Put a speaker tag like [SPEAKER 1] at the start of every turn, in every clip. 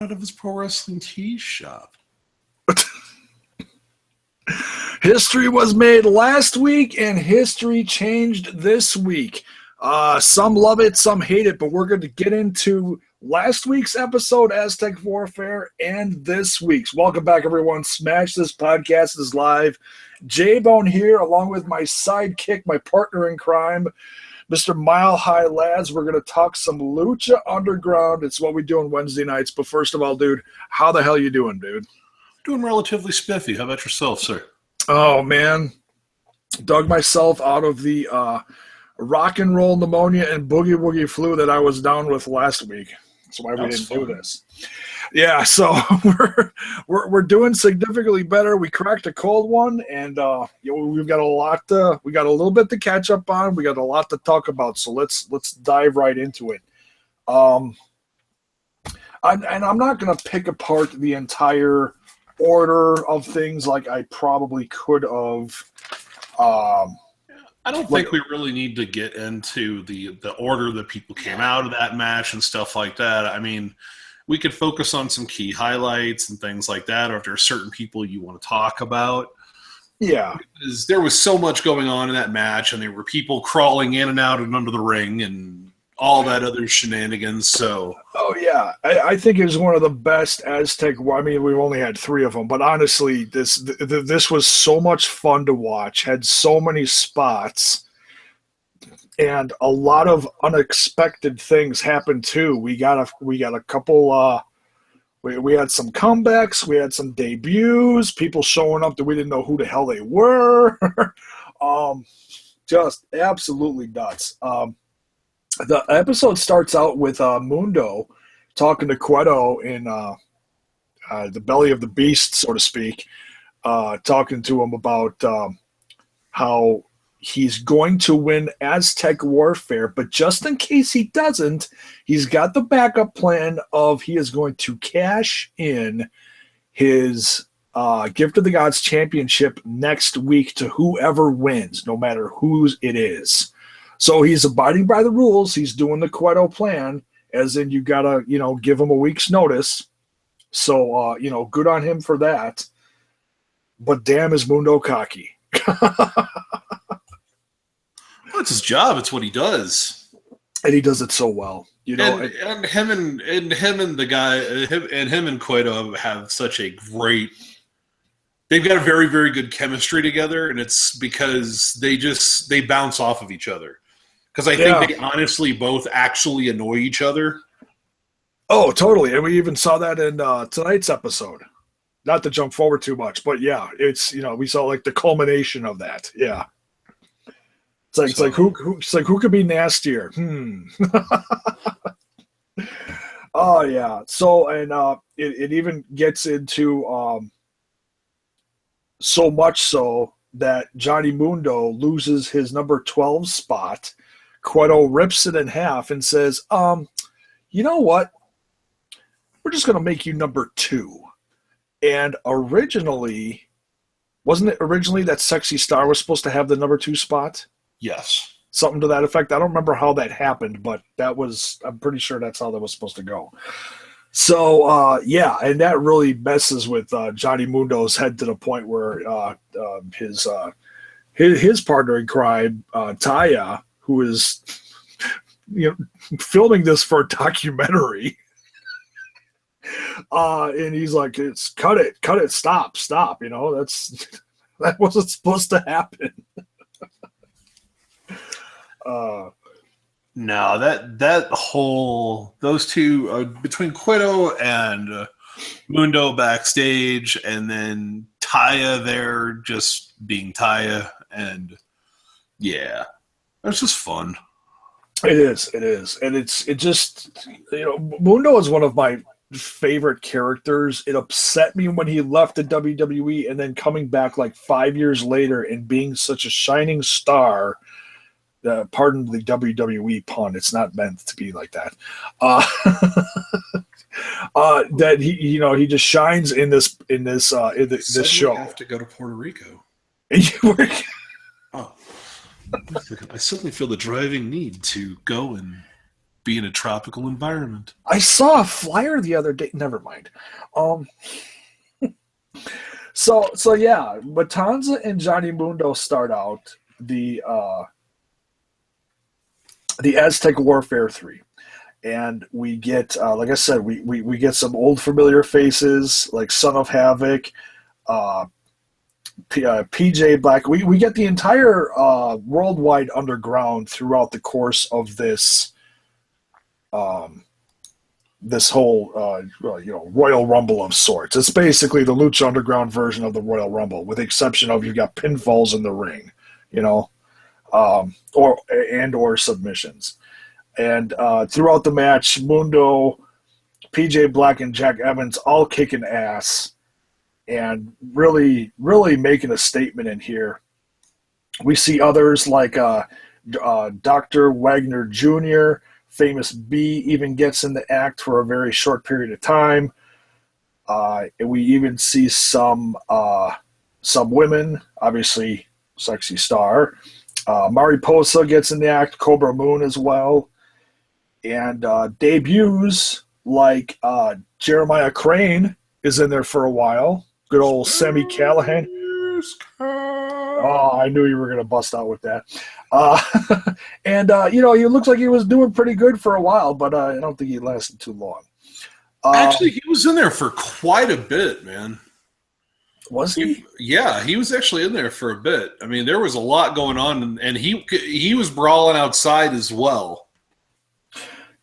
[SPEAKER 1] out of his pro wrestling tee shop.
[SPEAKER 2] History was made last week, and history changed this week. Some love it, some hate it, but we're going to get into last week's episode, Aztec Warfare, and this week's. Welcome back, everyone. Smash This Podcast is live. JAYBONE here, along with my sidekick, my partner in crime, Mr. Mile High Lads. We're going to talk some Lucha Underground. It's what we do on Wednesday nights. But first of all, dude, how the hell you doing, dude?
[SPEAKER 1] Doing relatively spiffy. How about yourself, sir?
[SPEAKER 2] Oh, man. Dug myself out of the rock and roll pneumonia and boogie woogie flu that I was down with last week. That's why we didn't do this. Yeah, so we're doing significantly better. We cracked a cold one, and we've got we got a little bit to catch up on. We got a lot to talk about, so let's dive right into it. And I'm not going to pick apart the entire order of things like I probably could have.
[SPEAKER 1] I don't think we really need to get into the order that people came out of that match and stuff like that. I mean, we could focus on some key highlights and things like that, or if there are certain people you want to talk about.
[SPEAKER 2] Yeah.
[SPEAKER 1] Because there was so much going on in that match, and there were people crawling in and out and under the ring and all that other shenanigans. So,
[SPEAKER 2] oh yeah, I think it was one of the best Aztec. I mean, we've only had 3 of them, but honestly, this was so much fun to watch. Had so many spots, and a lot of unexpected things happened too. We got a couple. We had some comebacks. We had some debuts. People showing up that we didn't know who the hell they were. Just absolutely nuts. The episode starts out with Mundo talking to Cueto in the belly of the beast, so to speak, talking to him about how he's going to win Aztec Warfare, but just in case he doesn't, he's got the backup plan of he is going to cash in his Gift of the Gods Championship next week to whoever wins, no matter whose it is. So he's abiding by the rules. He's doing the Cueto plan, as in you got to, give him a week's notice. So, good on him for that. But damn, is Mundo cocky.
[SPEAKER 1] well, it's his job. It's what he does.
[SPEAKER 2] And he does it so well.
[SPEAKER 1] And him and Cueto have such a great. They've got a very, very good chemistry together, and it's because they bounce off of each other. Because I think they honestly both actually annoy each other.
[SPEAKER 2] Oh, totally. And we even saw that in tonight's episode. Not to jump forward too much, but yeah, it's we saw like the culmination of that. Yeah. It's like who could be nastier? Oh yeah. So and it even gets into so much so that Johnny Mundo loses his number 12 spot. Cueto rips it in half and says, you know what? We're just going to make you number 2. And wasn't it originally that Sexy Star was supposed to have the number 2 spot?
[SPEAKER 1] Yes.
[SPEAKER 2] Something to that effect. I don't remember how that happened, but I'm pretty sure that's how that was supposed to go. So, and that really messes with Johnny Mundo's head to the point where his partner in crime, Taya, who is filming this for a documentary, and he's like, "It's cut it, stop, that wasn't supposed to happen."
[SPEAKER 1] No, those two between Cueto and Mundo backstage, and then Taya there just being Taya, and yeah, it's just fun.
[SPEAKER 2] It is, and it just Mundo is one of my favorite characters. It upset me when he left the WWE, and then coming back like 5 years later and being such a shining star. Pardon the WWE pun. It's not meant to be like that. That he just shines in this show.
[SPEAKER 1] I have to go to Puerto Rico. Oh, I suddenly feel the driving need to go and be in a tropical environment.
[SPEAKER 2] I saw a flyer the other day. Never mind. So yeah, Matanza and Johnny Mundo start out the Aztec Warfare 3. And we get, like I said, we get some old familiar faces like Son of Havoc, PJ Black. We get the entire worldwide underground throughout the course of this this whole Royal Rumble of sorts. It's basically the Lucha Underground version of the Royal Rumble, with the exception of you've got pinfalls in the ring, or submissions. And throughout the match, Mundo, PJ Black, and Jack Evans all kicking ass and really, really making a statement in here. We see others like Dr. Wagner Jr., Famous B even gets in the act for a very short period of time. And we even see some women, obviously Sexy Star. Mariposa gets in the act, Cobra Moon as well. And debuts like Jeremiah Crane is in there for a while. Good old Sammy Callahan. Oh, I knew you were going to bust out with that. And he looks like he was doing pretty good for a while, but I don't think he lasted too long.
[SPEAKER 1] Actually, he was in there for quite a bit, man.
[SPEAKER 2] Was he?
[SPEAKER 1] Yeah, he was actually in there for a bit. I mean, there was a lot going on, and he was brawling outside as well.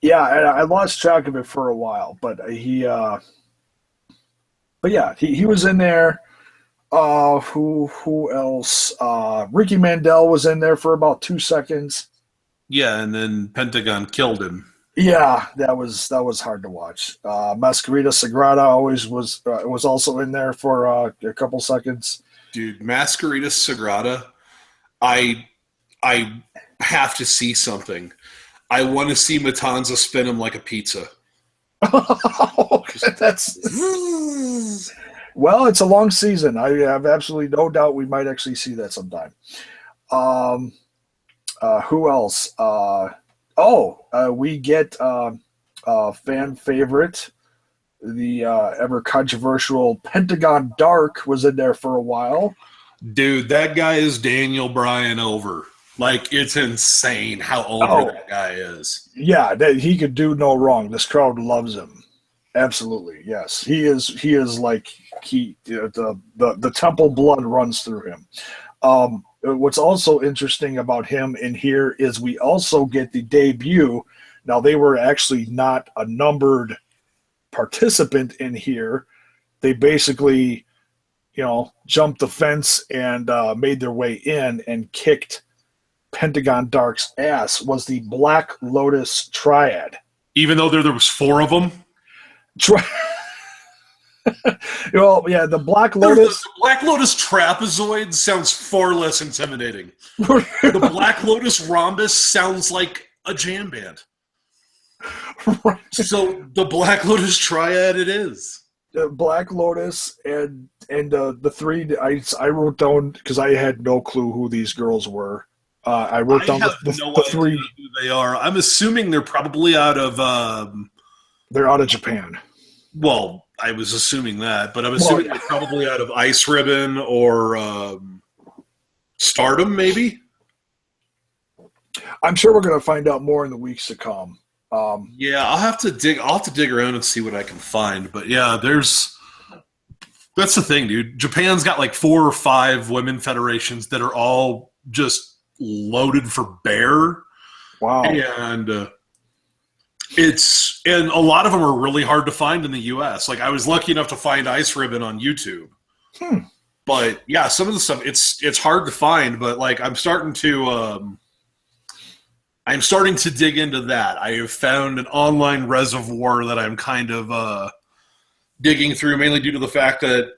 [SPEAKER 2] Yeah, I lost track of it for a while, but he was in there. Who else? Ricky Mandel was in there for about 2 seconds.
[SPEAKER 1] Yeah, and then Pentagon killed him.
[SPEAKER 2] Yeah, that was hard to watch. Mascarita Sagrada was also in there for a couple seconds.
[SPEAKER 1] Dude, Mascarita Sagrada, I have to see something. I want to see Matanza spin him like a pizza.
[SPEAKER 2] Well, it's a long season. I have absolutely no doubt we might actually see that sometime. Who else? We get fan favorite, the ever controversial Pentagon Dark was in there for a while.
[SPEAKER 1] Dude, that guy is Daniel Bryan over. Like, it's insane how over that guy is.
[SPEAKER 2] Yeah, he could do no wrong. This crowd loves him. Absolutely, yes. He is like the temple blood runs through him. What's also interesting about him in here is we also get the debut. Now, they were actually not a numbered participant in here. They basically, jumped the fence and made their way in and kicked Pentagon Dark's ass. Was the Black Lotus Triad.
[SPEAKER 1] Even though there was 4 of them?
[SPEAKER 2] The Black Lotus.
[SPEAKER 1] The Black Lotus trapezoid sounds far less intimidating. The Black Lotus rhombus sounds like a jam band.
[SPEAKER 2] Right.
[SPEAKER 1] So the Black Lotus triad it is.
[SPEAKER 2] The Black Lotus and the 3 I wrote down because I had no clue who these girls were. I wrote down the 3
[SPEAKER 1] who they are. I'm assuming they're probably out of.
[SPEAKER 2] They're out of Japan.
[SPEAKER 1] Well, I was assuming that, but I'm assuming they're probably out of Ice Ribbon or Stardom, maybe.
[SPEAKER 2] I'm sure we're going to find out more in the weeks to come.
[SPEAKER 1] Yeah, I'll have to dig around and see what I can find. But yeah, that's the thing, dude. Japan's got like 4 or 5 women federations that are all just loaded for bear.
[SPEAKER 2] Wow.
[SPEAKER 1] And and a lot of them are really hard to find in the U.S. Like, I was lucky enough to find Ice Ribbon on YouTube. But yeah, some of the stuff it's hard to find. But like, I'm starting to dig into that. I have found an online reservoir that I'm kind of digging through, mainly due to the fact that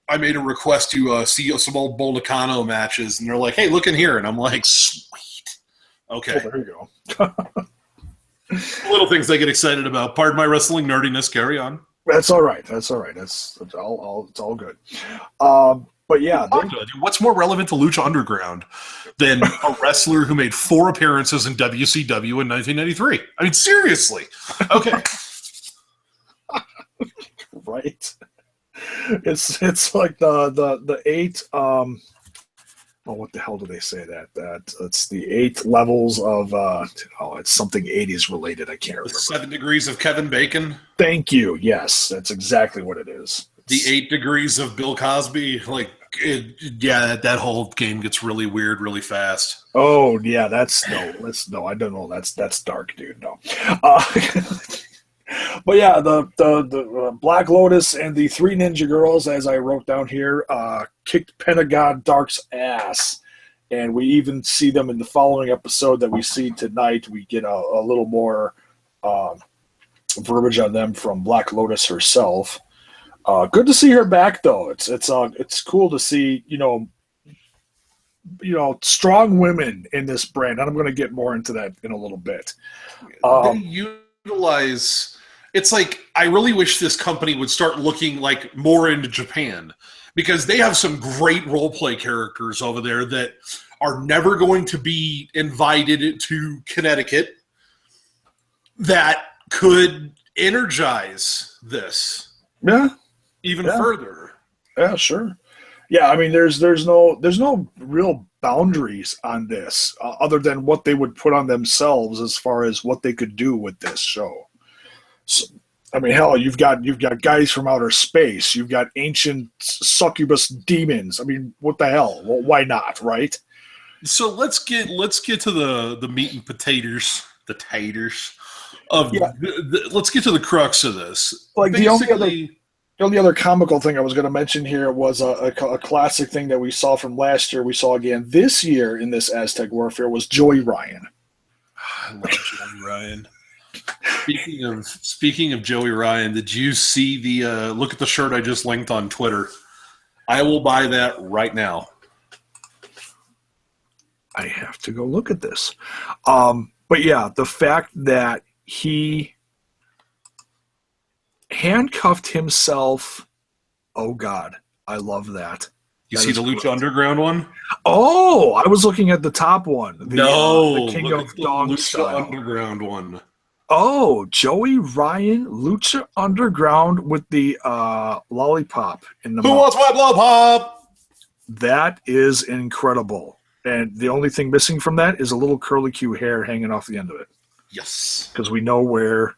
[SPEAKER 1] I made a request to see some old Bull Nakano matches, and they're like, "Hey, look in here," and I'm like, "Sweet, okay."
[SPEAKER 2] Oh, there you go.
[SPEAKER 1] Little things I get excited about. Pardon my wrestling nerdiness. Carry on.
[SPEAKER 2] That's all right. It's all good. But yeah,
[SPEAKER 1] what's more relevant to Lucha Underground than a wrestler who made 4 appearances in WCW in 1993? I mean, seriously. Okay.
[SPEAKER 2] Right. It's like the 8 what the hell do they say that it's the 8 levels of it's something 80s related. I can't remember.
[SPEAKER 1] 7 degrees of Kevin Bacon.
[SPEAKER 2] Thank you. Yes, that's exactly what it is.
[SPEAKER 1] The 8 degrees of Bill Cosby. Like, that whole game gets really weird really fast.
[SPEAKER 2] Oh yeah, I don't know. That's dark, dude. No. But yeah, the Black Lotus and the 3 Ninja Girls, as I wrote down here, kicked Pentagon Dark's ass. And we even see them in the following episode that we see tonight. We get a little more verbiage on them from Black Lotus herself. Good to see her back, though. It's cool to see, strong women in this brand. And I'm going to get more into that in a little bit.
[SPEAKER 1] They utilize... It's like, I really wish this company would start looking like more into Japan, because they have some great role play characters over there that are never going to be invited to Connecticut that could energize this even further.
[SPEAKER 2] Yeah, sure. Yeah, I mean, there's no real boundaries on this other than what they would put on themselves as far as what they could do with this show. So, I mean, hell, you've got guys from outer space. You've got ancient succubus demons. I mean, what the hell? Well, why not, right?
[SPEAKER 1] So let's get to the meat and potatoes, the taters of. Yeah. Let's get to the crux of this.
[SPEAKER 2] Like the only other comical thing I was going to mention here was a classic thing that we saw from last year. We saw again this year in this Aztec Warfare was Joey Ryan.
[SPEAKER 1] I love Joey Ryan. Speaking of Joey Ryan, did you see the look at the shirt I just linked on Twitter? I will buy that right now.
[SPEAKER 2] I have to go look at this. But yeah, the fact that he handcuffed himself. Oh God, I love that.
[SPEAKER 1] You see the Lucha Underground one?
[SPEAKER 2] Oh, I was looking at the top one.
[SPEAKER 1] The
[SPEAKER 2] King of Dong
[SPEAKER 1] Lucha
[SPEAKER 2] style.
[SPEAKER 1] Underground one.
[SPEAKER 2] Oh, Joey Ryan, Lucha Underground with the lollipop in the mouth.
[SPEAKER 1] Who wants my lollipop?
[SPEAKER 2] That is incredible. And the only thing missing from that is a little curly Q hair hanging off the end of it.
[SPEAKER 1] Yes.
[SPEAKER 2] Because we know where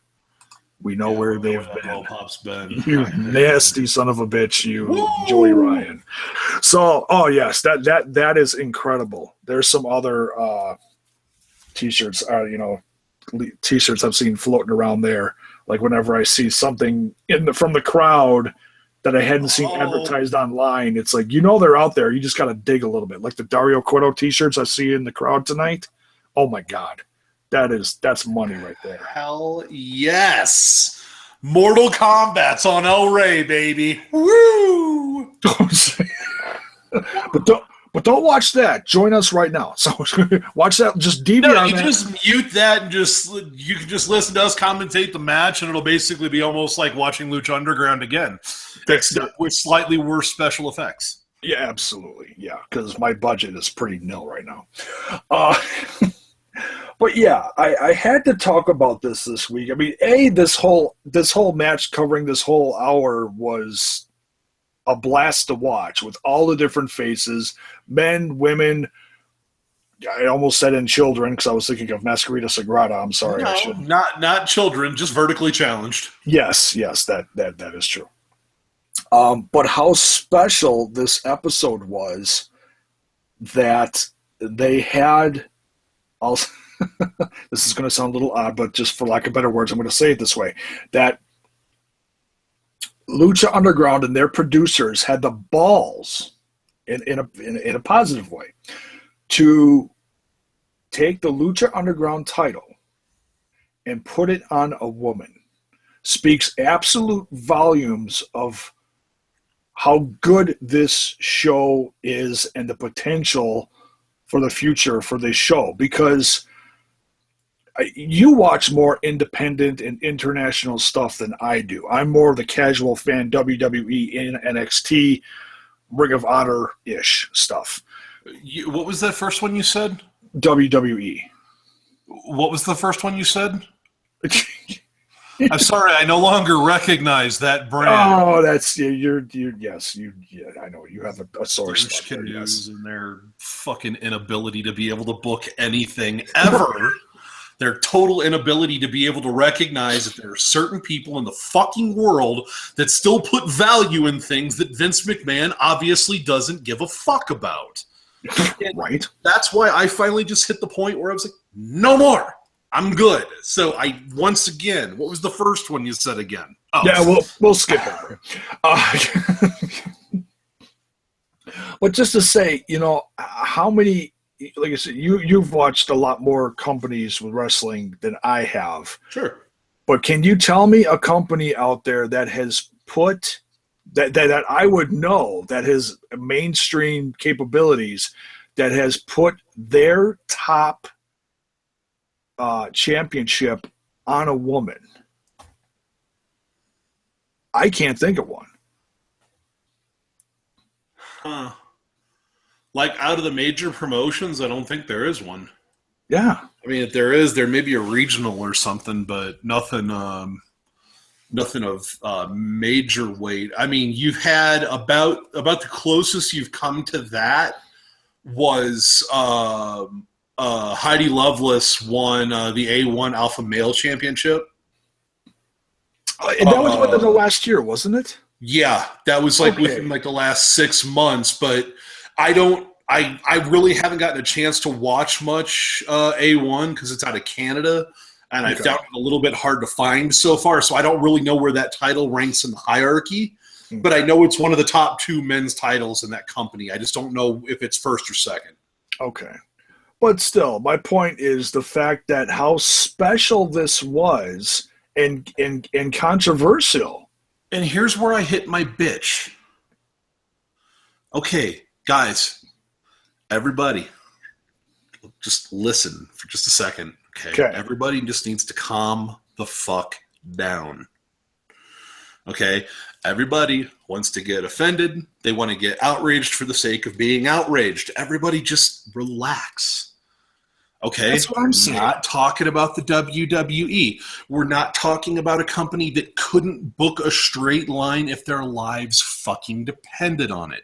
[SPEAKER 2] they've been. You nasty son of a bitch, you. Woo! Joey Ryan. So, yes, that is incredible. There's some other t-shirts, t-shirts I've seen floating around there. Like whenever I see something from the crowd that I hadn't seen advertised online, it's like, they're out there. You just got to dig a little bit. Like the Dario Cueto t-shirts I see in the crowd tonight. Oh my God. That's money right there.
[SPEAKER 1] Hell yes. Mortal Kombat's on El Rey, baby. Woo!
[SPEAKER 2] But don't watch that. Join us right now. So watch that. Just DVR
[SPEAKER 1] that. Just mute that and you can just listen to us commentate the match, and it'll basically be almost like watching Lucha Underground again. With slightly worse special effects.
[SPEAKER 2] Yeah, absolutely. Yeah, because my budget is pretty nil right now. But yeah, I had to talk about this week. I mean, this whole match covering this whole hour was a blast to watch with all the different faces, men, women. I almost said in children because I was thinking of Masquerita Sagrada. I'm sorry.
[SPEAKER 1] No, not children, just vertically challenged.
[SPEAKER 2] Yes, that is true. But how special this episode was that they had also. This is going to sound a little odd, but just for lack of better words, I'm going to say it this way, that Lucha Underground and their producers had the balls, in a positive way, to take the Lucha Underground title and put it on a woman. Speaks absolute volumes of how good this show is and the potential for the future for this show, because you watch more independent and international stuff than I do. I'm more of the casual fan, WWE and NXT, Ring of Honor-ish stuff.
[SPEAKER 1] What was that first one you said?
[SPEAKER 2] WWE.
[SPEAKER 1] What was the first one you said? I'm sorry, I no longer recognize that brand.
[SPEAKER 2] Oh, that's yes, I know you have a source.
[SPEAKER 1] Canoes and their fucking inability to be able to book anything ever. Their total inability to be able to recognize that there are certain people in the fucking world that still put value in things that Vince McMahon obviously doesn't give a fuck about.
[SPEAKER 2] Right.
[SPEAKER 1] That's why I finally just hit the point where I was like, no more. I'm good. So once again, what was the first one you said again? Oh.
[SPEAKER 2] Yeah, we'll skip over. But just to say, how many, like I said, you've watched a lot more companies with wrestling than I have.
[SPEAKER 1] Sure.
[SPEAKER 2] But can you tell me a company out there that has put that I would know that has mainstream capabilities that has put their top championship on a woman? I can't think of one.
[SPEAKER 1] Huh. Like out of the major promotions, I don't think there is one.
[SPEAKER 2] Yeah.
[SPEAKER 1] I mean, if there is, there may be a regional or something, but nothing of major weight. I mean, you've had about the closest you've come to that was Heidi Lovelace won the A1 Alpha Male Championship.
[SPEAKER 2] And that was within the last year, wasn't it?
[SPEAKER 1] Yeah, that was within the last 6 months, but I really haven't gotten a chance to watch much A1 because it's out of Canada, and I found it a little bit hard to find so far, so I don't really know where that title ranks in the hierarchy, but I know it's one of the top 2 men's titles in that company. I just don't know if it's first or second.
[SPEAKER 2] Okay. But still, my point is the fact that how special this was and controversial.
[SPEAKER 1] And here's where I hit my bitch. Okay, guys, everybody, just listen for just a second. Okay? Everybody just needs to calm the fuck down. Okay? Everybody wants to get offended. They want to get outraged for the sake of being outraged. Everybody just relax. Okay?
[SPEAKER 2] That's what I'm saying.
[SPEAKER 1] We're not talking about the WWE. We're not talking about a company that couldn't book a straight line if their lives fucking depended on it.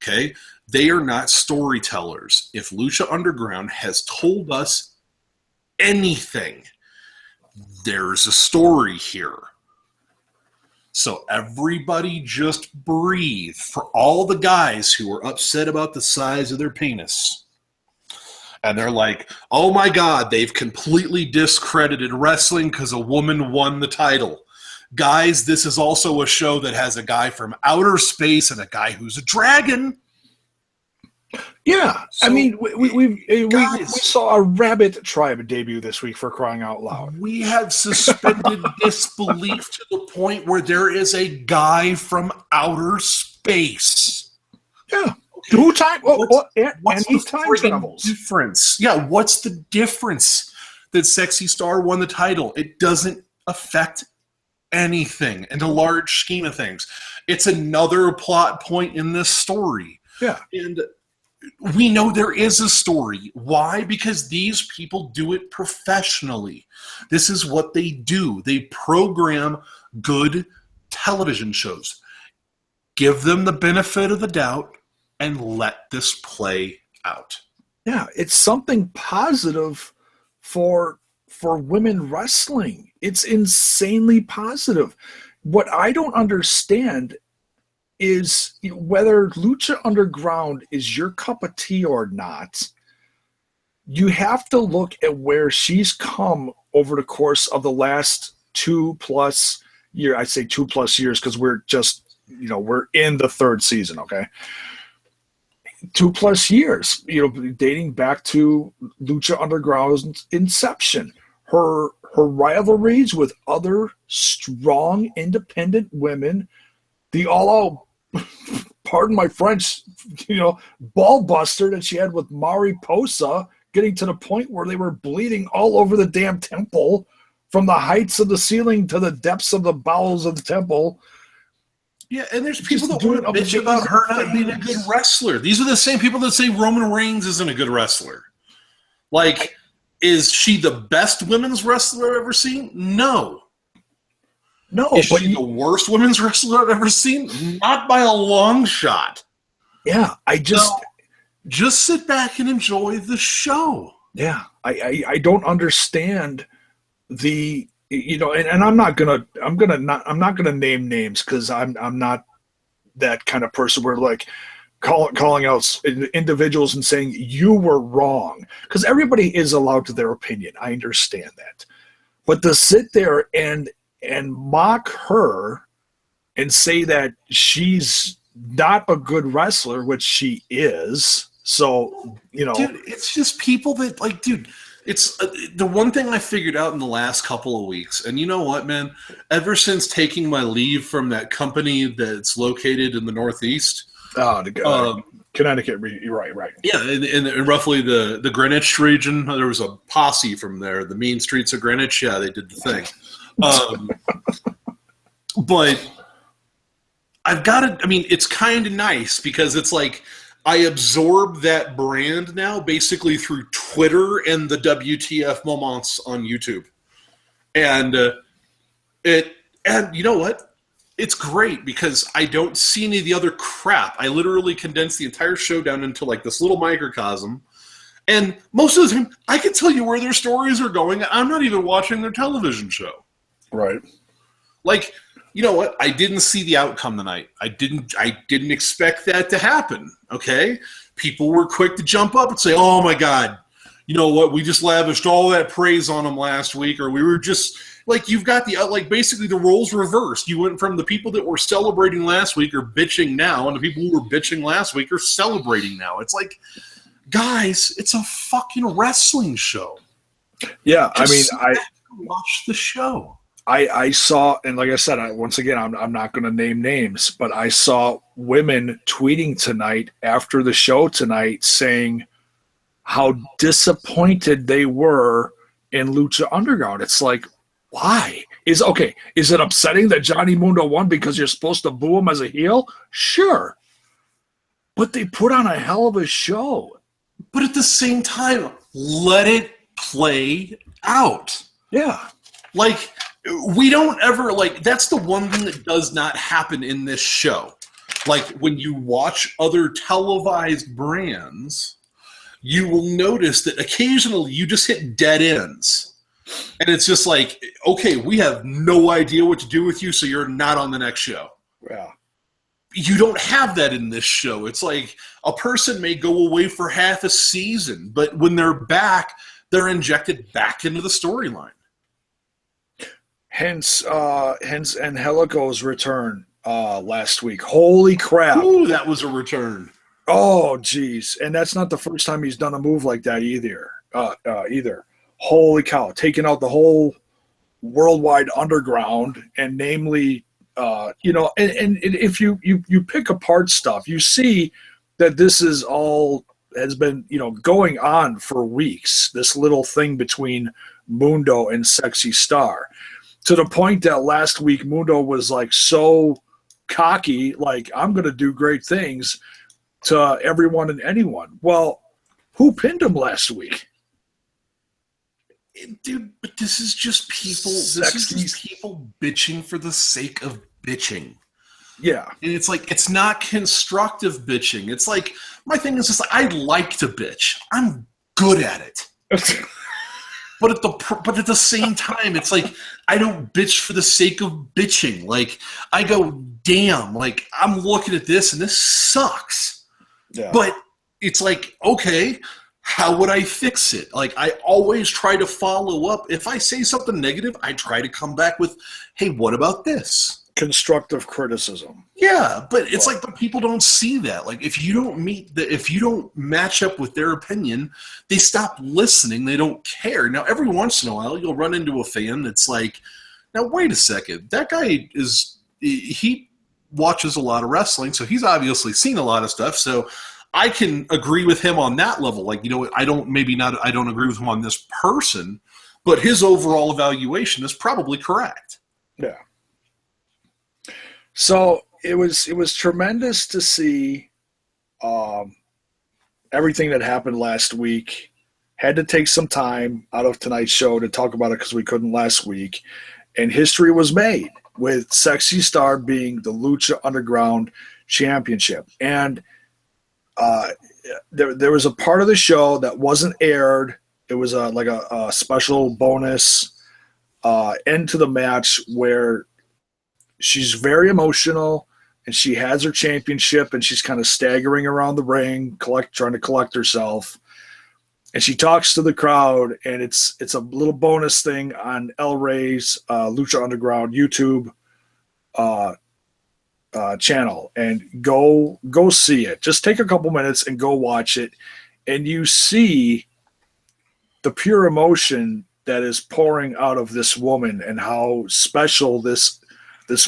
[SPEAKER 1] Okay? They are not storytellers. If Lucha Underground has told us anything, there's a story here. So everybody just breathe. For all the guys who are upset about the size of their penis, and they're like, oh my God, they've completely discredited wrestling because a woman won the title. Guys, this is also a show that has a guy from outer space and a guy who's a dragon.
[SPEAKER 2] Yeah, so, I mean, we saw a rabbit tribe debut this week, for crying out loud.
[SPEAKER 1] We have suspended disbelief to the point where there is a guy from outer space.
[SPEAKER 2] Yeah. Who time?
[SPEAKER 1] What's
[SPEAKER 2] the time travels.
[SPEAKER 1] Difference? Yeah, what's the difference that Sexy Star won the title? It doesn't affect anything in the large scheme of things. It's another plot point in this story.
[SPEAKER 2] Yeah.
[SPEAKER 1] And we know there is a story. Why? Because these people do it professionally. This is what they do. They program good television shows. Give them the benefit of the doubt and let this play out.
[SPEAKER 2] Yeah, it's something positive for women wrestling. It's insanely positive. What I don't understand is whether Lucha Underground is your cup of tea or not. You have to look at where she's come over the course of the last 2+ years. I say 2+ years because we're just, we're in the 3rd season, okay? 2+ years, dating back to Lucha Underground's inception. Her rivalries with other strong, independent women, the all-out, pardon my French, ball buster that she had with Mariposa, getting to the point where they were bleeding all over the damn temple, from the heights of the ceiling to the depths of the bowels of the temple.
[SPEAKER 1] Yeah, and there's people that want to bitch about her not being a good wrestler. These are the same people that say Roman Reigns isn't a good wrestler. Like, is she the best women's wrestler I've ever seen? No.
[SPEAKER 2] No.
[SPEAKER 1] Is she the worst women's wrestler I've ever seen? Not by a long shot.
[SPEAKER 2] Yeah,
[SPEAKER 1] just sit back and enjoy the show.
[SPEAKER 2] Yeah, I don't understand the, you know, and I'm not gonna name names because I'm not that kind of person where like calling out individuals and saying you were wrong, because everybody is allowed to their opinion. I understand that, but to sit there and mock her and say that she's not a good wrestler, which she is. So, you know,
[SPEAKER 1] dude, it's just people that like, dude, it's the one thing I figured out in the last couple of weeks. And you know what, man, ever since taking my leave from that company that's located in the Northeast,
[SPEAKER 2] Connecticut, right.
[SPEAKER 1] Yeah. In roughly the Greenwich region, there was a posse from there, the mean streets of Greenwich. Yeah. They did the thing. But I've got to, I mean, it's kind of nice because it's like I absorb that brand now basically through Twitter and the WTF moments on YouTube. And and you know what? It's great because I don't see any of the other crap. I literally condense the entire show down into like this little microcosm. And most of the time, I can tell you where their stories are going. I'm not even watching their television show.
[SPEAKER 2] Right.
[SPEAKER 1] Like, you know what? I didn't see the outcome tonight. I didn't expect that to happen. Okay? People were quick to jump up and say, "Oh my God, you know what? We just lavished all that praise on them last week," or we were just like, you've got the like basically the roles reversed. You went from the people that were celebrating last week are bitching now, and the people who were bitching last week are celebrating now. It's like, guys, it's a fucking wrestling show.
[SPEAKER 2] Yeah,
[SPEAKER 1] just I watch the show.
[SPEAKER 2] I saw, and like I said, once again, I'm not going to name names, but I saw women tweeting tonight after the show tonight saying how disappointed they were in Lucha Underground. It's like, why? Is it upsetting that Johnny Mundo won because you're supposed to boo him as a heel? Sure. But they put on a hell of a show.
[SPEAKER 1] But at the same time, let it play out.
[SPEAKER 2] Yeah.
[SPEAKER 1] Like, we don't ever, like, that's the one thing that does not happen in this show. Like, when you watch other televised brands, you will notice that occasionally you just hit dead ends. And it's just like, okay, we have no idea what to do with you, so you're not on the next show.
[SPEAKER 2] Yeah.
[SPEAKER 1] You don't have that in this show. It's like a person may go away for half a season, but when they're back, they're injected back into the storyline.
[SPEAKER 2] Hence Angelico's return last week. Holy crap.
[SPEAKER 1] Ooh, that was a return.
[SPEAKER 2] Oh, geez. And that's not the first time he's done a move like that either. Holy cow. Taking out the whole worldwide underground, and namely, and if you pick apart stuff, you see that this is all has been, going on for weeks, this little thing between Mundo and Sexy Star. To the point that last week Mundo was like so cocky, like, I'm going to do great things to everyone and anyone. Well, who pinned him last week?
[SPEAKER 1] Dude, but this is just people. This is just people bitching for the sake of bitching.
[SPEAKER 2] Yeah,
[SPEAKER 1] and it's like, it's not constructive bitching. It's like, my thing is just, I like to bitch. I'm good at it. But at the same time, it's like, I don't bitch for the sake of bitching. Like, I go, damn, like, I'm looking at this and this sucks.
[SPEAKER 2] Yeah.
[SPEAKER 1] But it's like, okay, how would I fix it? Like, I always try to follow up. If I say something negative, I try to come back with, hey, what about this?
[SPEAKER 2] Constructive criticism.
[SPEAKER 1] Yeah, but it's like, but people don't see that. Like, if you don't match up with their opinion, they stop listening. They don't care. Now, every once in a while, you'll run into a fan that's like, now, wait a second. That guy he watches a lot of wrestling, so he's obviously seen a lot of stuff. So I can agree with him on that level. Like, I don't agree with him on this person, but his overall evaluation is probably correct.
[SPEAKER 2] Yeah. So, it was tremendous to see everything that happened last week. Had to take some time out of tonight's show to talk about it because we couldn't last week. And history was made with Sexy Star being the Lucha Underground Championship. And there was a part of the show that wasn't aired. It was like a special bonus end to the match where she's very emotional and she has her championship and she's kind of staggering around the ring, trying to collect herself. And she talks to the crowd, and it's a little bonus thing on El Rey's Lucha Underground YouTube channel. And go see it. Just take a couple minutes and go watch it, and you see the pure emotion that is pouring out of this woman and how special this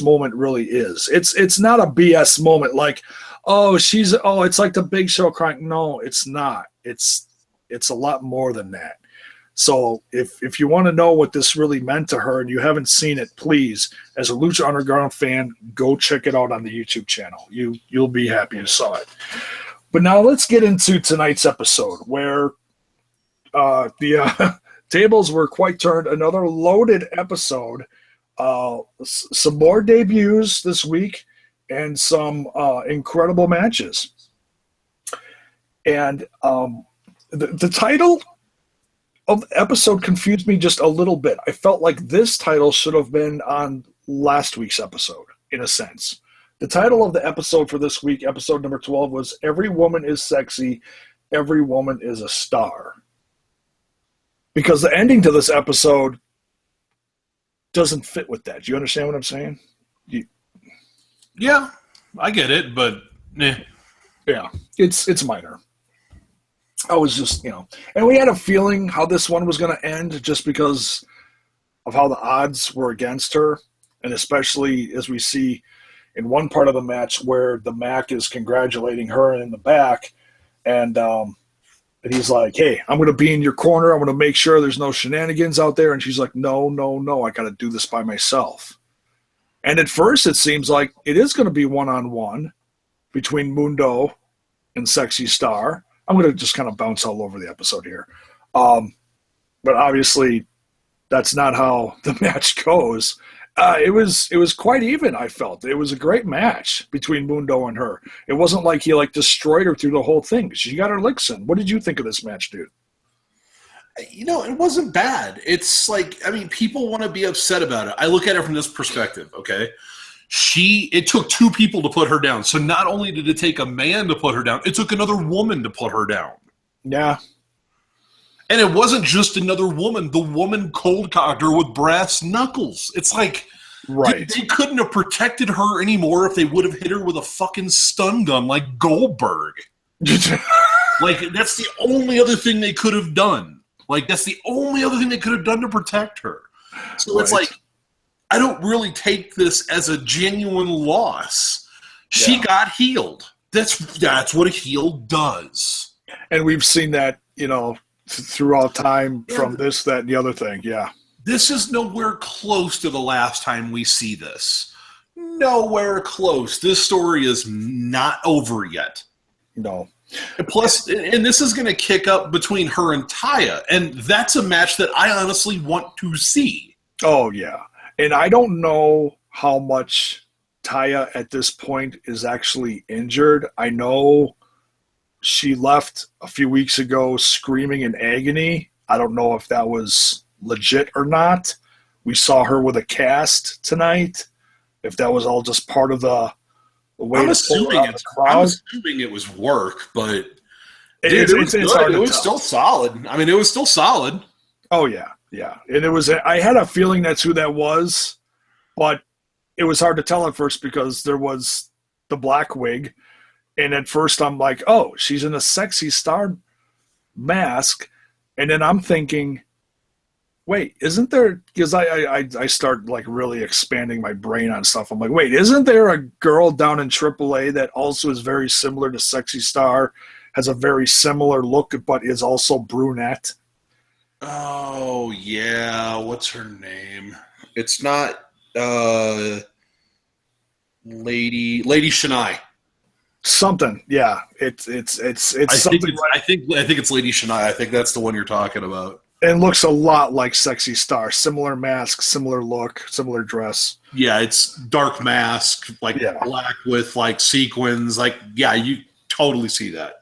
[SPEAKER 2] moment really is. It's not a BS moment like, it's like the Big Show crying. No, it's not. It's a lot more than that. So if you want to know what this really meant to her and you haven't seen it, please, as a Lucha Underground fan, go check it out on the YouTube channel. You'll be happy you saw it. But now let's get into tonight's episode where the tables were quite turned. Another loaded episode. Some more debuts this week and some incredible matches. And the title of the episode confused me just a little bit. I felt like this title should have been on last week's episode, in a sense. The title of the episode for this week, episode number 12, was Every Woman is Sexy, Every Woman is a Star. Because the ending to this episode doesn't fit with that. Do you understand what I'm saying?
[SPEAKER 1] Yeah, I get it, but
[SPEAKER 2] yeah, it's minor. I was just, and we had a feeling how this one was going to end just because of how the odds were against her, and especially as we see in one part of the match where the Mac is congratulating her in the back, and he's like, hey, I'm going to be in your corner. I'm going to make sure there's no shenanigans out there. And she's like, no, I got to do this by myself. And at first it seems like it is going to be one-on-one between Mundo and Sexy Star. I'm going to just kind of bounce all over the episode here. But obviously that's not how the match goes. It was quite even, I felt. It was a great match between Mundo and her. It wasn't like he destroyed her through the whole thing. She got her licks in. What did you think of this match, dude?
[SPEAKER 1] It wasn't bad. It's like, people want to be upset about it. I look at it from this perspective, okay? It took two people to put her down. So not only did it take a man to put her down, it took another woman to put her down.
[SPEAKER 2] Yeah.
[SPEAKER 1] And it wasn't just another woman. The woman cold-cocked her with brass knuckles. It's like,
[SPEAKER 2] right.
[SPEAKER 1] They couldn't have protected her anymore if they would have hit her with a fucking stun gun like Goldberg. Like, that's the only other thing they could have done. Like, that's the only other thing they could have done to protect her. So It's like, I don't really take this as a genuine loss. She got healed. That's what a heel does.
[SPEAKER 2] And we've seen that, throughout time from this, that, and the other thing. Yeah.
[SPEAKER 1] This is nowhere close to the last time we see this. Nowhere close. This story is not over yet.
[SPEAKER 2] No.
[SPEAKER 1] And plus, and this is going to kick up between her and Taya, and that's a match that I honestly want to see.
[SPEAKER 2] Oh, yeah. And I don't know how much Taya at this point is actually injured. I know she left a few weeks ago screaming in agony. I don't know if that was legit or not. We saw her with a cast tonight. If that was all just part of the way
[SPEAKER 1] I'm assuming it was work, but it was still solid. It was still solid.
[SPEAKER 2] Oh, yeah. Yeah, and I had a feeling that's who that was, but it was hard to tell at first because there was the black wig, and at first I'm like, oh, she's in a Sexy Star mask, and then I'm thinking, wait, isn't there, because I start really expanding my brain on stuff. I'm like, wait, isn't there a girl down in AAA that also is very similar to Sexy Star, has a very similar look, but is also brunette?
[SPEAKER 1] Oh, yeah. What's her name? It's not Lady Shania.
[SPEAKER 2] Something, yeah. It's something.
[SPEAKER 1] I think it's Lady Shania. I think that's the one you're talking about.
[SPEAKER 2] It looks a lot like Sexy Star. Similar mask, similar look, similar dress.
[SPEAKER 1] Yeah, it's dark mask, like black with like sequins. Like, yeah, you totally see that.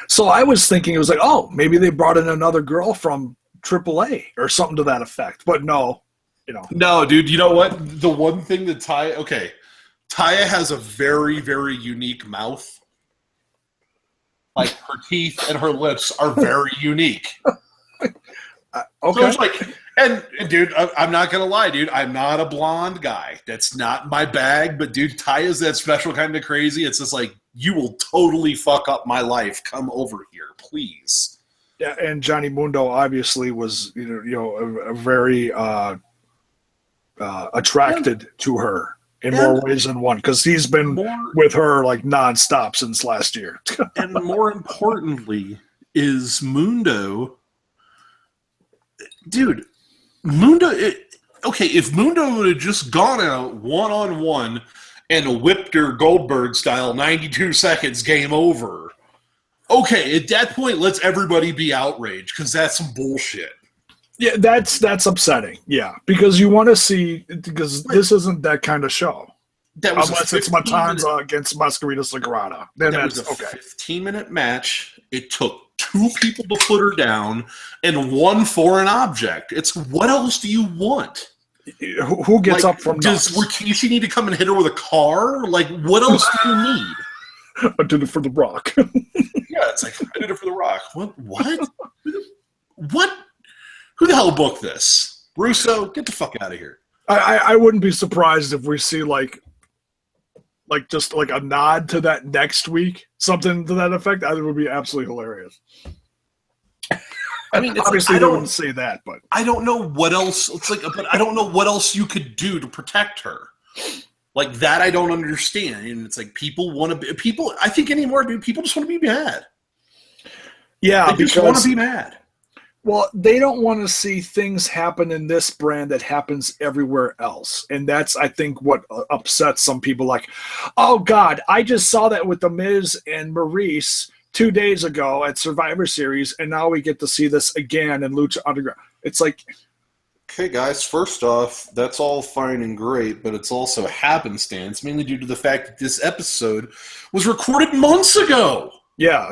[SPEAKER 2] So I was thinking it was like, oh, maybe they brought in another girl from AAA or something to that effect. But no,
[SPEAKER 1] No, dude, you know what? The one thing that Taya has a very, very unique mouth. Like, her teeth and her lips are very unique.
[SPEAKER 2] Okay.
[SPEAKER 1] So it's like, and dude, I'm not going to lie, dude. I'm not a blonde guy. That's not my bag. But, dude, Taya's that special kind of crazy. It's just like, you will totally fuck up my life. Come over here, please.
[SPEAKER 2] Yeah, and Johnny Mundo obviously was, a very attracted to her in more ways than one, because he's been with her like nonstop since last year.
[SPEAKER 1] And more importantly, is Mundo. Dude, Mundo. If Mundo would have just gone out 1-on-1 and whipped her Goldberg style 92 seconds, game over. Okay, at that point, let's everybody be outraged because that's some bullshit.
[SPEAKER 2] Yeah, that's upsetting. Yeah, because you want to see, because this isn't that kind of show. Unless it's Matanza against Mascarita Sagrada. Then that's okay.
[SPEAKER 1] 15-minute match. It took 2 people to put her down and 1 foreign object. It's what else do you want?
[SPEAKER 2] Who gets up from
[SPEAKER 1] does Rikishi need to come and hit her with a car? Like, what else do you need?
[SPEAKER 2] I did it for The Rock.
[SPEAKER 1] Yeah, it's like, I did it for The Rock. What? What? Who the hell booked this? Russo, get the fuck out of here.
[SPEAKER 2] I wouldn't be surprised if we see like just like a nod to that next week, something to that effect. I think it would be absolutely hilarious.
[SPEAKER 1] I mean,
[SPEAKER 2] obviously they wouldn't say that, but
[SPEAKER 1] I don't know what else. It's like, but I don't know what else you could do to protect her. Like that, I don't understand. And it's like people want to be people. I think anymore, dude. People just want to be mad.
[SPEAKER 2] Yeah,
[SPEAKER 1] they just want to be mad.
[SPEAKER 2] Well, they don't want to see things happen in this brand that happens everywhere else. And that's, I think, what upsets some people. Like, oh, God, I just saw that with The Miz and Maurice 2 days ago at Survivor Series, and now we get to see this again in Lucha Underground. It's like...
[SPEAKER 1] Okay, guys, first off, that's all fine and great, but it's also happenstance, mainly due to the fact that this episode was recorded months ago.
[SPEAKER 2] Yeah,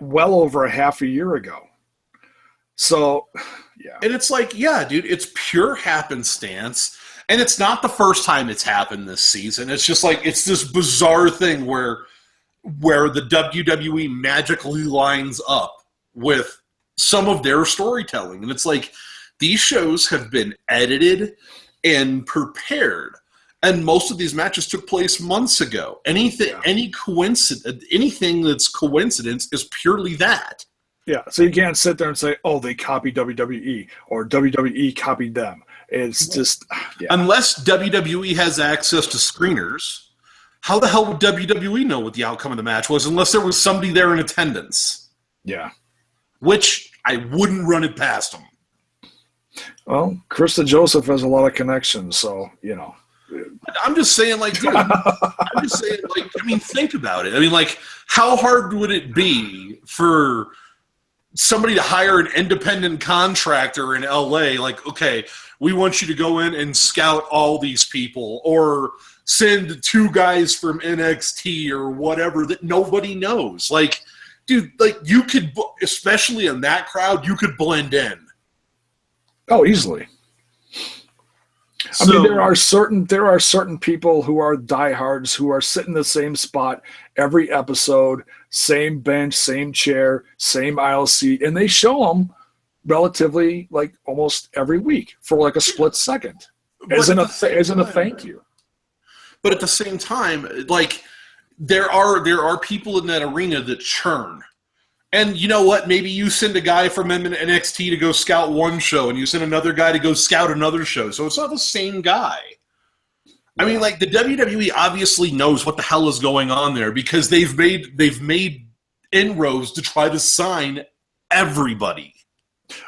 [SPEAKER 2] well over a half a year ago. So, yeah.
[SPEAKER 1] And it's like, yeah, dude, it's pure happenstance. And it's not the first time it's happened this season. It's just like, it's this bizarre thing where the WWE magically lines up with some of their storytelling. And it's like, these shows have been edited and prepared. And most of these matches took place months ago. Anything that's coincidence is purely that.
[SPEAKER 2] Yeah, so you can't sit there and say, oh, they copied WWE or WWE copied them. It's just, yeah.
[SPEAKER 1] Unless WWE has access to screeners, how the hell would WWE know what the outcome of the match was unless there was somebody there in attendance?
[SPEAKER 2] Yeah.
[SPEAKER 1] Which I wouldn't run it past them.
[SPEAKER 2] Well, Krista Joseph has a lot of connections, so,
[SPEAKER 1] I'm just saying, like, dude, I mean, think about it. I mean, like, how hard would it be for somebody to hire an independent contractor in LA? Like, okay, we want you to go in and scout all these people, or send 2 guys from NXT or whatever that nobody knows. Like, dude, like, you could, especially in that crowd, you could blend in.
[SPEAKER 2] Oh, easily. I mean, there are certain people who are diehards who are sitting in the same spot every episode, same bench, same chair, same aisle seat, and they show them relatively like almost every week for like a split second, isn't a thank you.
[SPEAKER 1] But at the same time, like there are people in that arena that churn. And you know what? Maybe you send a guy from NXT to go scout one show, and you send another guy to go scout another show. So it's not the same guy. I mean, like, the WWE obviously knows what the hell is going on there because they've made inroads to try to sign everybody.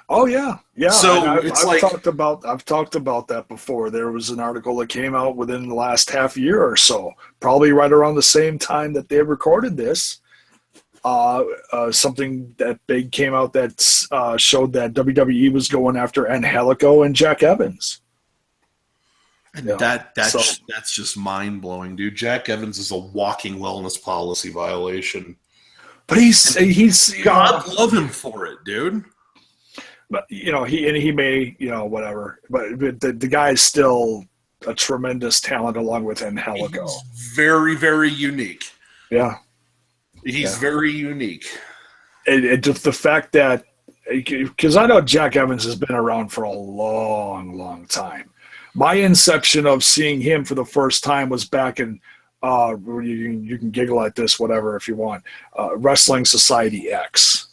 [SPEAKER 2] Oh yeah, yeah.
[SPEAKER 1] So
[SPEAKER 2] I've talked about that before. There was an article that came out within the last half year or so, probably right around the same time that they recorded this. Something that big came out that showed that WWE was going after Angelico and Jack Evans.
[SPEAKER 1] And that's just mind blowing, dude. Jack Evans is a walking wellness policy violation.
[SPEAKER 2] But he's
[SPEAKER 1] God love him for it, dude.
[SPEAKER 2] But he may whatever. But the guy is still a tremendous talent along with Angelico.
[SPEAKER 1] He's very, very unique.
[SPEAKER 2] Yeah.
[SPEAKER 1] He's very unique.
[SPEAKER 2] And just the fact that, because I know Jack Evans has been around for a long, long time. My inception of seeing him for the first time was back in, you can giggle at this, whatever, if you want, Wrestling Society X,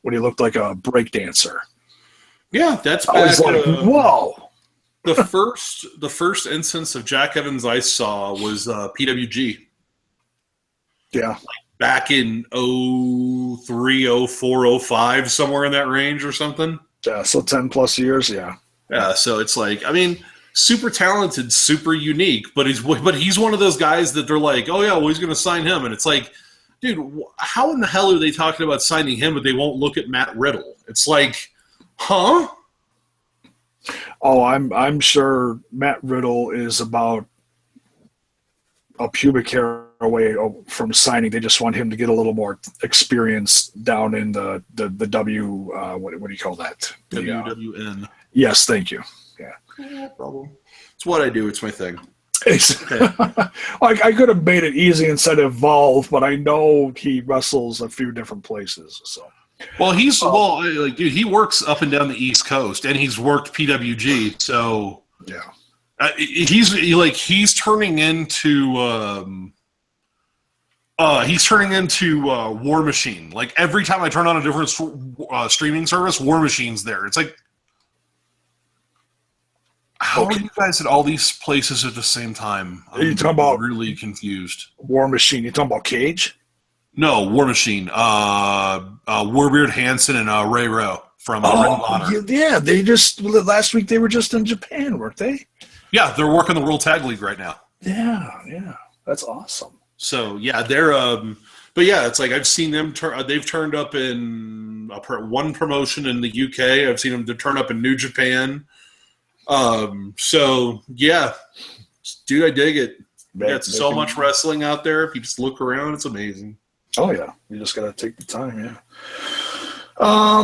[SPEAKER 2] when he looked like a breakdancer.
[SPEAKER 1] Yeah, that's back.
[SPEAKER 2] I was like, whoa.
[SPEAKER 1] The first instance of Jack Evans I saw was PWG.
[SPEAKER 2] Yeah.
[SPEAKER 1] Back in 03, 04, 05, somewhere in that range or something.
[SPEAKER 2] Yeah, so 10 plus years, yeah.
[SPEAKER 1] Yeah, so it's like, I mean, super talented, super unique, but he's one of those guys that they're like, oh yeah, well, he's going to sign him, and it's like, dude, how in the hell are they talking about signing him, but they won't look at Matt Riddle? It's like, huh?
[SPEAKER 2] Oh, I'm sure Matt Riddle is about a pubic hair away from signing. They just want him to get a little more experience down in the what do you call that?
[SPEAKER 1] WWN.
[SPEAKER 2] Yes, thank you. Yeah.
[SPEAKER 1] No problem. It's what I do. It's my thing.
[SPEAKER 2] Like I could have made it easy and said Evolve, but I know he wrestles a few different places. So,
[SPEAKER 1] well, dude, he works up and down the East Coast, and he's worked PWG. So
[SPEAKER 2] yeah,
[SPEAKER 1] he's turning into War Machine. Like every time I turn on a different streaming service, War Machine's there. It's like, how are you guys at all these places at the same time?
[SPEAKER 2] You talking about
[SPEAKER 1] really confused.
[SPEAKER 2] War Machine? You talking about Cage?
[SPEAKER 1] No, War Machine. Warbeard Hansen and Ray Rowe from Ring of Honor.
[SPEAKER 2] Yeah, they just last week they were just in Japan, weren't they?
[SPEAKER 1] Yeah, they're working the World Tag League right now.
[SPEAKER 2] Yeah, that's awesome.
[SPEAKER 1] So yeah, they're but yeah, it's like I've seen them. They've turned up in one promotion in the UK. I've seen them turn up in New Japan. So yeah, dude, I dig it. There's so much wrestling out there. If you just look around, it's amazing.
[SPEAKER 2] Oh yeah, you just gotta take the time. Yeah.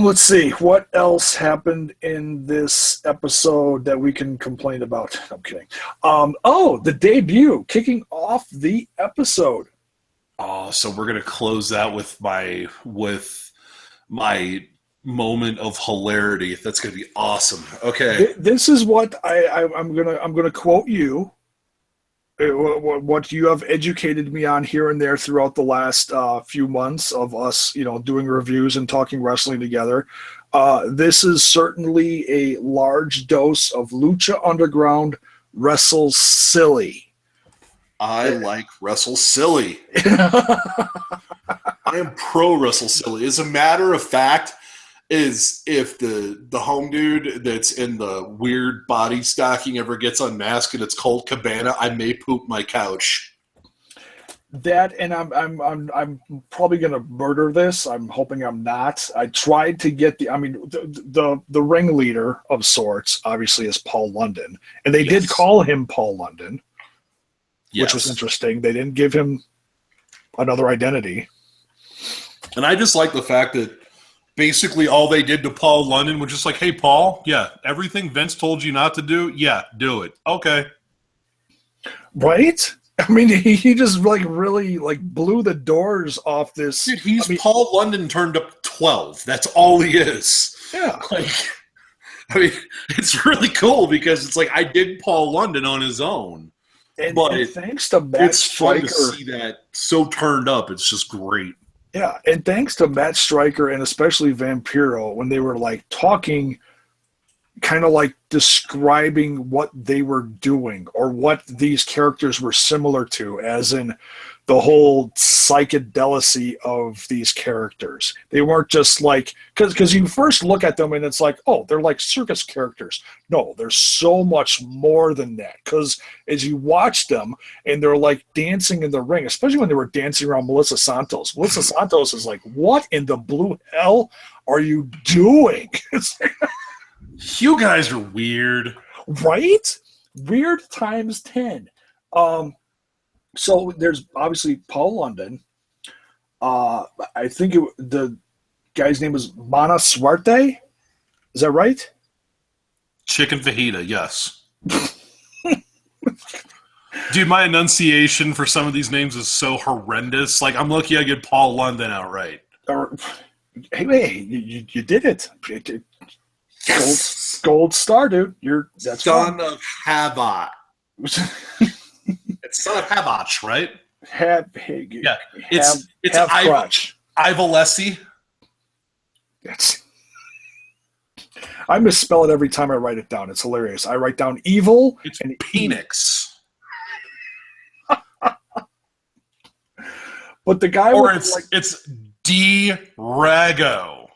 [SPEAKER 2] Let's see what else happened in this episode that we can complain about. I'm kidding. The debut, kicking off the episode.
[SPEAKER 1] Oh, so we're gonna close that with my moment of hilarity. That's gonna be awesome. Okay,
[SPEAKER 2] this is what I'm gonna quote you. What you have educated me on here and there throughout the last few months of us, doing reviews and talking wrestling together. This is certainly a large dose of Lucha Underground Wrestle Silly.
[SPEAKER 1] I like Wrestle Silly. I am pro Wrestle Silly. As a matter of fact, is if the home dude that's in the weird body stocking ever gets unmasked and it's Colt Cabana, I may poop my couch.
[SPEAKER 2] That, and I'm probably gonna murder this. I'm hoping I'm not. I tried to get the ringleader of sorts obviously is Paul London, and they did call him Paul London, which was interesting. They didn't give him another identity,
[SPEAKER 1] and I just like the fact that basically all they did to Paul London was just like, hey, Paul, yeah, everything Vince told you not to do, yeah, do it. Okay.
[SPEAKER 2] Right? I mean, he just really blew the doors off this.
[SPEAKER 1] Dude, Paul London turned up 12. That's all he is.
[SPEAKER 2] Yeah.
[SPEAKER 1] It's really cool because it's like I dig Paul London on his own.
[SPEAKER 2] And thanks to Matt Stryker.
[SPEAKER 1] It's fun to see that so turned up. It's just great.
[SPEAKER 2] Yeah, and thanks to Matt Stryker and especially Vampiro when they were talking kind of like describing what they were doing or what these characters were similar to, as in the whole psychedelicy of these characters. They weren't just like, because you first look at them and it's like, oh, they're like circus characters. No, there's so much more than that. Because as you watch them and they're like dancing in the ring, especially when they were dancing around Melissa Santos. Melissa Santos is like, what in the blue hell are you doing? It's like,
[SPEAKER 1] you guys are weird.
[SPEAKER 2] Right? Weird times 10. So there's obviously Paul London. I think the guy's name was Mana Suerte. Is that right?
[SPEAKER 1] Chicken fajita, yes. Dude, my enunciation for some of these names is so horrendous. Like, I'm lucky I get Paul London out right.
[SPEAKER 2] Hey, you did it. Gold star, dude. That's
[SPEAKER 1] Son of Havoc. It's Son of Havoc, right?
[SPEAKER 2] Yeah.
[SPEAKER 1] It's Ivalessi.
[SPEAKER 2] I misspell it every time I write it down. It's hilarious. I write down evil.
[SPEAKER 1] It's and Penix.
[SPEAKER 2] But the guy
[SPEAKER 1] or it's D-Rago.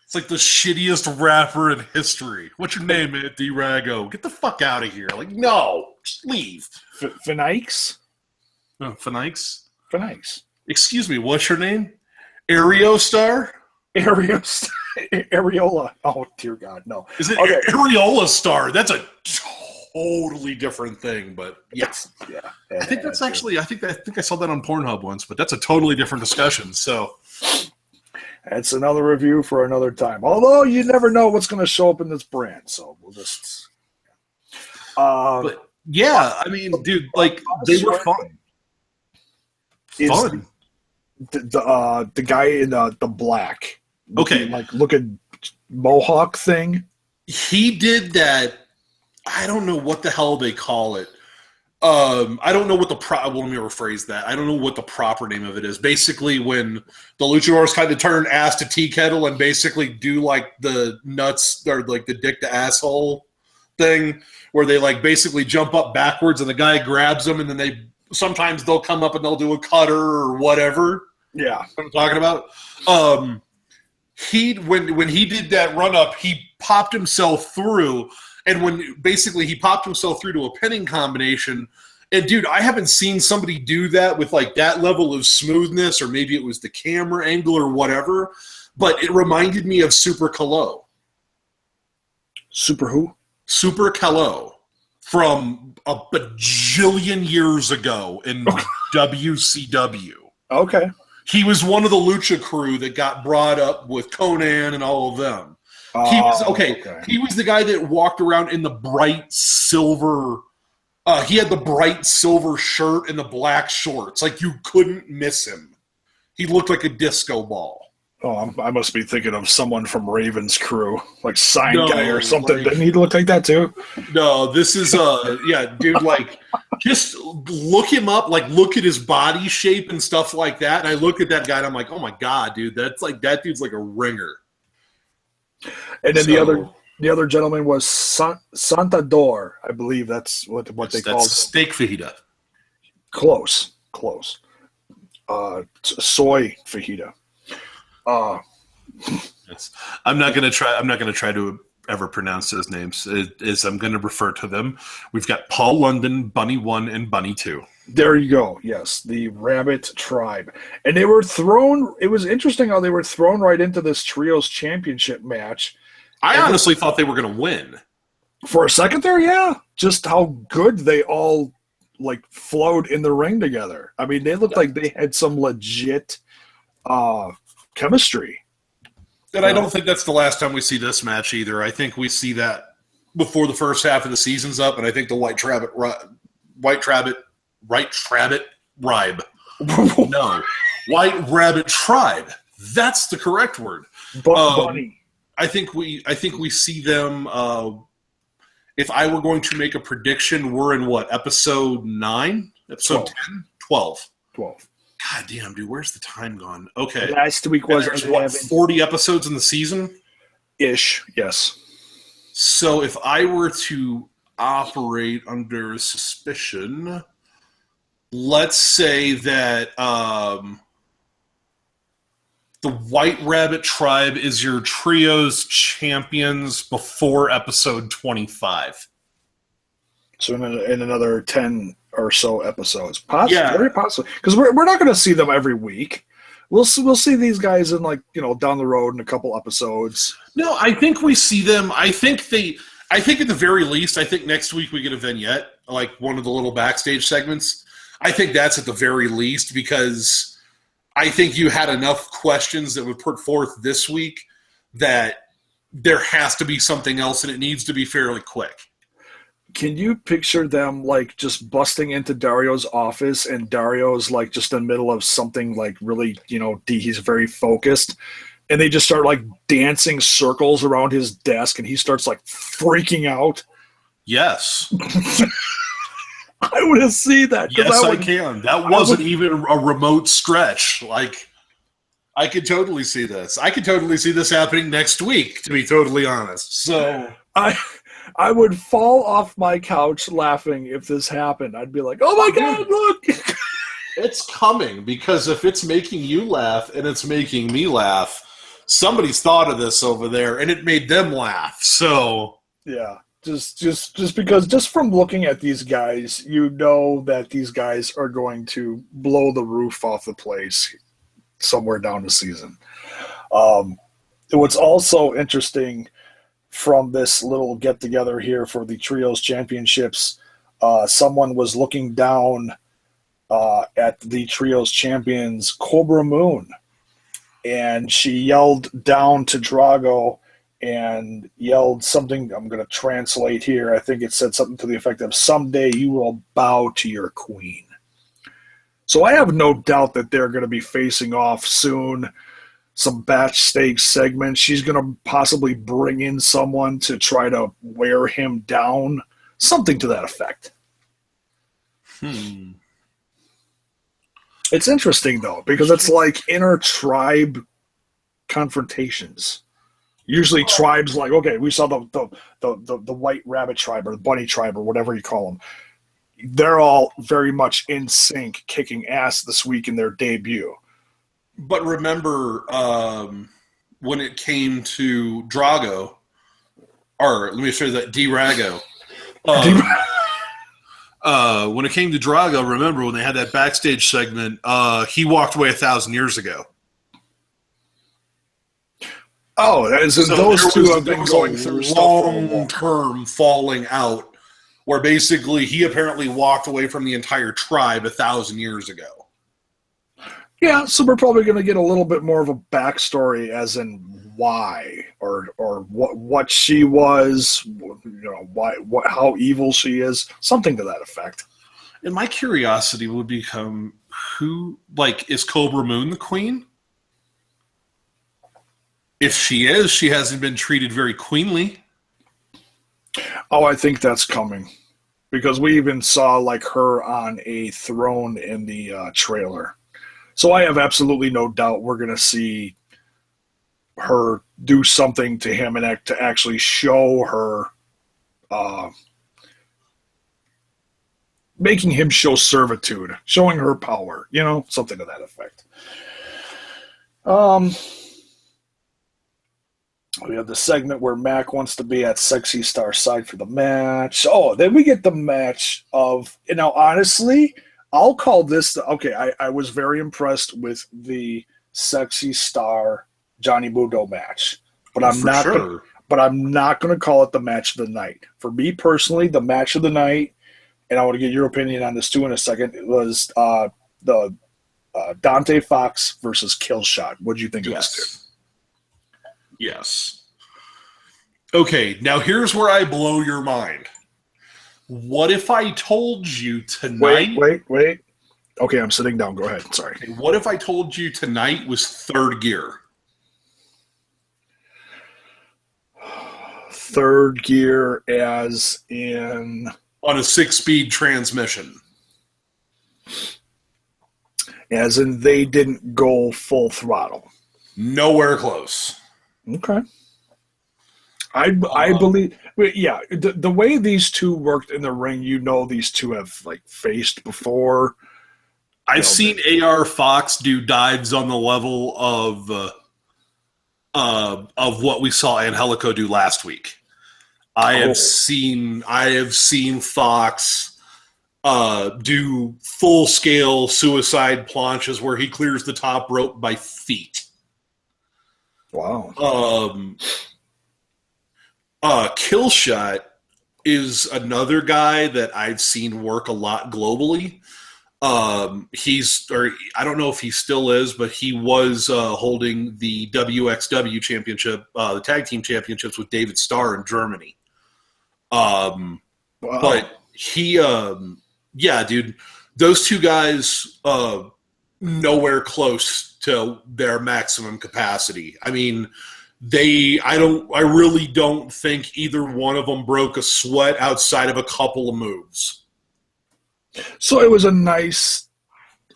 [SPEAKER 1] It's like the shittiest rapper in history. What's your name, man? D-Rago. Get the fuck out of here. Like, no. Just leave.
[SPEAKER 2] Phoenix?
[SPEAKER 1] Oh, Phoenix?
[SPEAKER 2] Phoenix.
[SPEAKER 1] Excuse me, what's your name? Aerostar?
[SPEAKER 2] Areola. Oh, dear God, no.
[SPEAKER 1] Is it Areola Star? That's a totally different thing, but yes.
[SPEAKER 2] Yeah.
[SPEAKER 1] I think that's actually, I think I saw that on Pornhub once, but that's a totally different discussion, so...
[SPEAKER 2] That's another review for another time. Although you never know what's going to show up in this brand, so we'll just.
[SPEAKER 1] But yeah, I mean, dude, like they were fun. Fun.
[SPEAKER 2] The guy in the black.
[SPEAKER 1] Okay,
[SPEAKER 2] like looking mohawk thing.
[SPEAKER 1] He did that. I don't know what the hell they call it. I don't know what let me rephrase that. I don't know what the proper name of it is. Basically, when the luchadors kind of turn ass to tea kettle and basically do like the nuts or like the dick to asshole thing, where they like basically jump up backwards and the guy grabs them, and then sometimes they'll come up and they'll do a cutter or whatever.
[SPEAKER 2] Yeah,
[SPEAKER 1] I'm talking about. When he did that run up, he popped himself through. And when basically he popped himself through to a pinning combination, and dude, I haven't seen somebody do that with like that level of smoothness, or maybe it was the camera angle or whatever, but it reminded me of Super Calo.
[SPEAKER 2] Super who?
[SPEAKER 1] Super Calo from a bajillion years ago in WCW.
[SPEAKER 2] Okay.
[SPEAKER 1] He was one of the Lucha crew that got brought up with Conan and all of them. He was okay. He was the guy that walked around in the bright silver. He had the bright silver shirt and the black shorts. Like you couldn't miss him. He looked like a disco ball.
[SPEAKER 2] Oh, I must be thinking of someone from Raven's crew, like Sign Guy or something. Didn't he look like that too?
[SPEAKER 1] No, this is yeah, dude. Like, just look him up. Like, look at his body shape and stuff like that. And I look at that guy and I'm like, oh my god, dude, that dude's like a ringer.
[SPEAKER 2] And then the other gentleman was Santador. I believe that's what they called him.
[SPEAKER 1] Steak fajita.
[SPEAKER 2] Close. Soy fajita.
[SPEAKER 1] Yes. I'm not gonna try to ever pronounce those names. I'm gonna refer to them. We've got Paul London, Bunny 1, and Bunny 2.
[SPEAKER 2] There you go. Yes, the Rabbit Tribe. And they were thrown. It was interesting how they were thrown right into this Trios Championship match.
[SPEAKER 1] I honestly thought they were going to win.
[SPEAKER 2] For a second there, yeah. Just how good they all, like, flowed in the ring together. I mean, they looked like they had some legit chemistry.
[SPEAKER 1] And I don't think that's the last time we see this match either. I think we see that before the first half of the season's up, and I think the White Rabbit Ribe. No. White Rabbit Tribe. That's the correct word.
[SPEAKER 2] Bunny.
[SPEAKER 1] I think we see them. If I were going to make a prediction, we're in what, episode 9? Episode 10? 12.
[SPEAKER 2] 12.
[SPEAKER 1] God damn, dude, where's the time gone? Okay.
[SPEAKER 2] Last week was
[SPEAKER 1] 40 episodes in the season?
[SPEAKER 2] Ish, yes.
[SPEAKER 1] So if I were to operate under suspicion, let's say that the White Rabbit Tribe is your trio's champions before episode 25.
[SPEAKER 2] So in another 10 or so episodes.
[SPEAKER 1] Yeah.
[SPEAKER 2] Very possibly. Because we're not going to see them every week. We'll see these guys in, like, down the road in a couple episodes.
[SPEAKER 1] No, I think we see them. I think at the very least, I think next week we get a vignette, like one of the little backstage segments. I think that's at the very least, because I think you had enough questions that were put forth this week that there has to be something else, and it needs to be fairly quick.
[SPEAKER 2] Can you picture them, like, just busting into Dario's office, and Dario's, like, just in the middle of something, like, really, he's very focused, and they just start, like, dancing circles around his desk, and he starts, like, freaking out?
[SPEAKER 1] Yes.
[SPEAKER 2] I would have seen that.
[SPEAKER 1] Yes, I can. That wasn't even a remote stretch. Like, I could totally see this. I could totally see this happening next week, to be totally honest. So
[SPEAKER 2] I would fall off my couch laughing if this happened. I'd be like, oh my God, look!
[SPEAKER 1] It's coming, because if it's making you laugh and it's making me laugh, somebody's thought of this over there, and it made them laugh. So
[SPEAKER 2] yeah, just because, just from looking at these guys, that these guys are going to blow the roof off the place somewhere down the season. What's also interesting from this little get-together here for the Trios Championships, someone was looking down at the Trios Champions, Cobra Moon, and she yelled down to Drago and yelled something. I'm going to translate here. I think it said something to the effect of, someday you will bow to your queen. So I have no doubt that they're going to be facing off soon. Some backstage segments. She's going to possibly bring in someone to try to wear him down. Something to that effect. It's interesting, though, because it's like inter-tribe confrontations. Usually tribes, like, okay, we saw the White Rabbit Tribe or the Bunny Tribe or whatever you call them. They're all very much in sync, kicking ass this week in their debut.
[SPEAKER 1] But remember, when it came to Drago, or let me say that, D-Rago. When it came to Drago, remember when they had that backstage segment, he walked away 1,000 years ago.
[SPEAKER 2] Oh, so those two have been going through
[SPEAKER 1] long-term falling out, where basically he apparently walked away from the entire tribe 1,000 years ago.
[SPEAKER 2] Yeah, so we're probably going to get a little bit more of a backstory, as in why or what she was, how evil she is, something to that effect.
[SPEAKER 1] And my curiosity would become, is Cobra Moon the queen? If she is, she hasn't been treated very queenly.
[SPEAKER 2] Oh, I think that's coming, because we even saw, like, her on a throne in the trailer. So I have absolutely no doubt we're going to see her do something to him and to actually show her, making him show servitude, showing her power, something to that effect. We have the segment where Mac wants to be at Sexy Star's side for the match. Oh, then we get the match of, honestly, I'll call this, I was very impressed with the Sexy Star Johnny Mundo match, but I'm not going to call it the match of the night. For me personally, the match of the night, and I want to get your opinion on this too in a second, it was the Dante Fox versus Killshot. What did you think of this, dude?
[SPEAKER 1] Yes. Okay, now here's where I blow your mind. What if I told you tonight...
[SPEAKER 2] Wait. Okay, I'm sitting down. Go ahead. Sorry.
[SPEAKER 1] What if I told you tonight was third gear?
[SPEAKER 2] Third gear as in...
[SPEAKER 1] On a 6-speed transmission.
[SPEAKER 2] As in they didn't go full throttle.
[SPEAKER 1] Nowhere close.
[SPEAKER 2] Okay. I believe, yeah, the way these two worked in the ring, these two have like faced before.
[SPEAKER 1] I've seen AR Fox do dives on the level of what we saw Angelico do last week. I have seen Fox do full scale suicide planches where he clears the top rope by feet.
[SPEAKER 2] Wow.
[SPEAKER 1] Killshot is another guy that I've seen work a lot globally. I don't know if he still is, but he was holding the WXW championship, the tag team championships with David Starr in Germany.
[SPEAKER 2] Wow.
[SPEAKER 1] But he, yeah, dude, those two guys, nowhere close to their maximum capacity. I mean, I really don't think either one of them broke a sweat outside of a couple of moves.
[SPEAKER 2] So it was a nice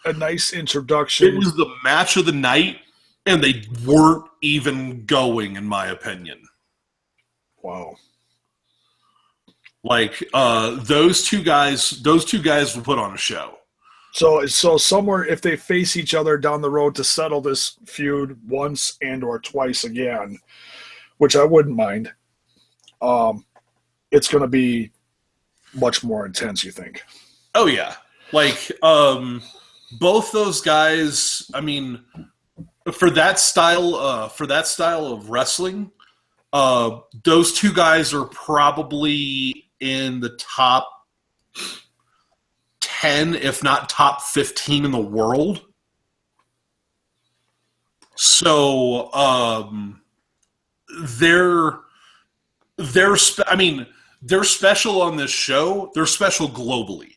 [SPEAKER 2] introduction.
[SPEAKER 1] It was the match of the night, and they weren't even going, in my opinion.
[SPEAKER 2] Wow.
[SPEAKER 1] Like those two guys will put on a show.
[SPEAKER 2] So somewhere, if they face each other down the road to settle this feud once and or twice again, which I wouldn't mind, it's going to be much more intense, you think?
[SPEAKER 1] Oh yeah, like both those guys. I mean, for that style of wrestling, those two guys are probably in the top 10, if not top 15 in the world. So they're special on this show. They're special globally.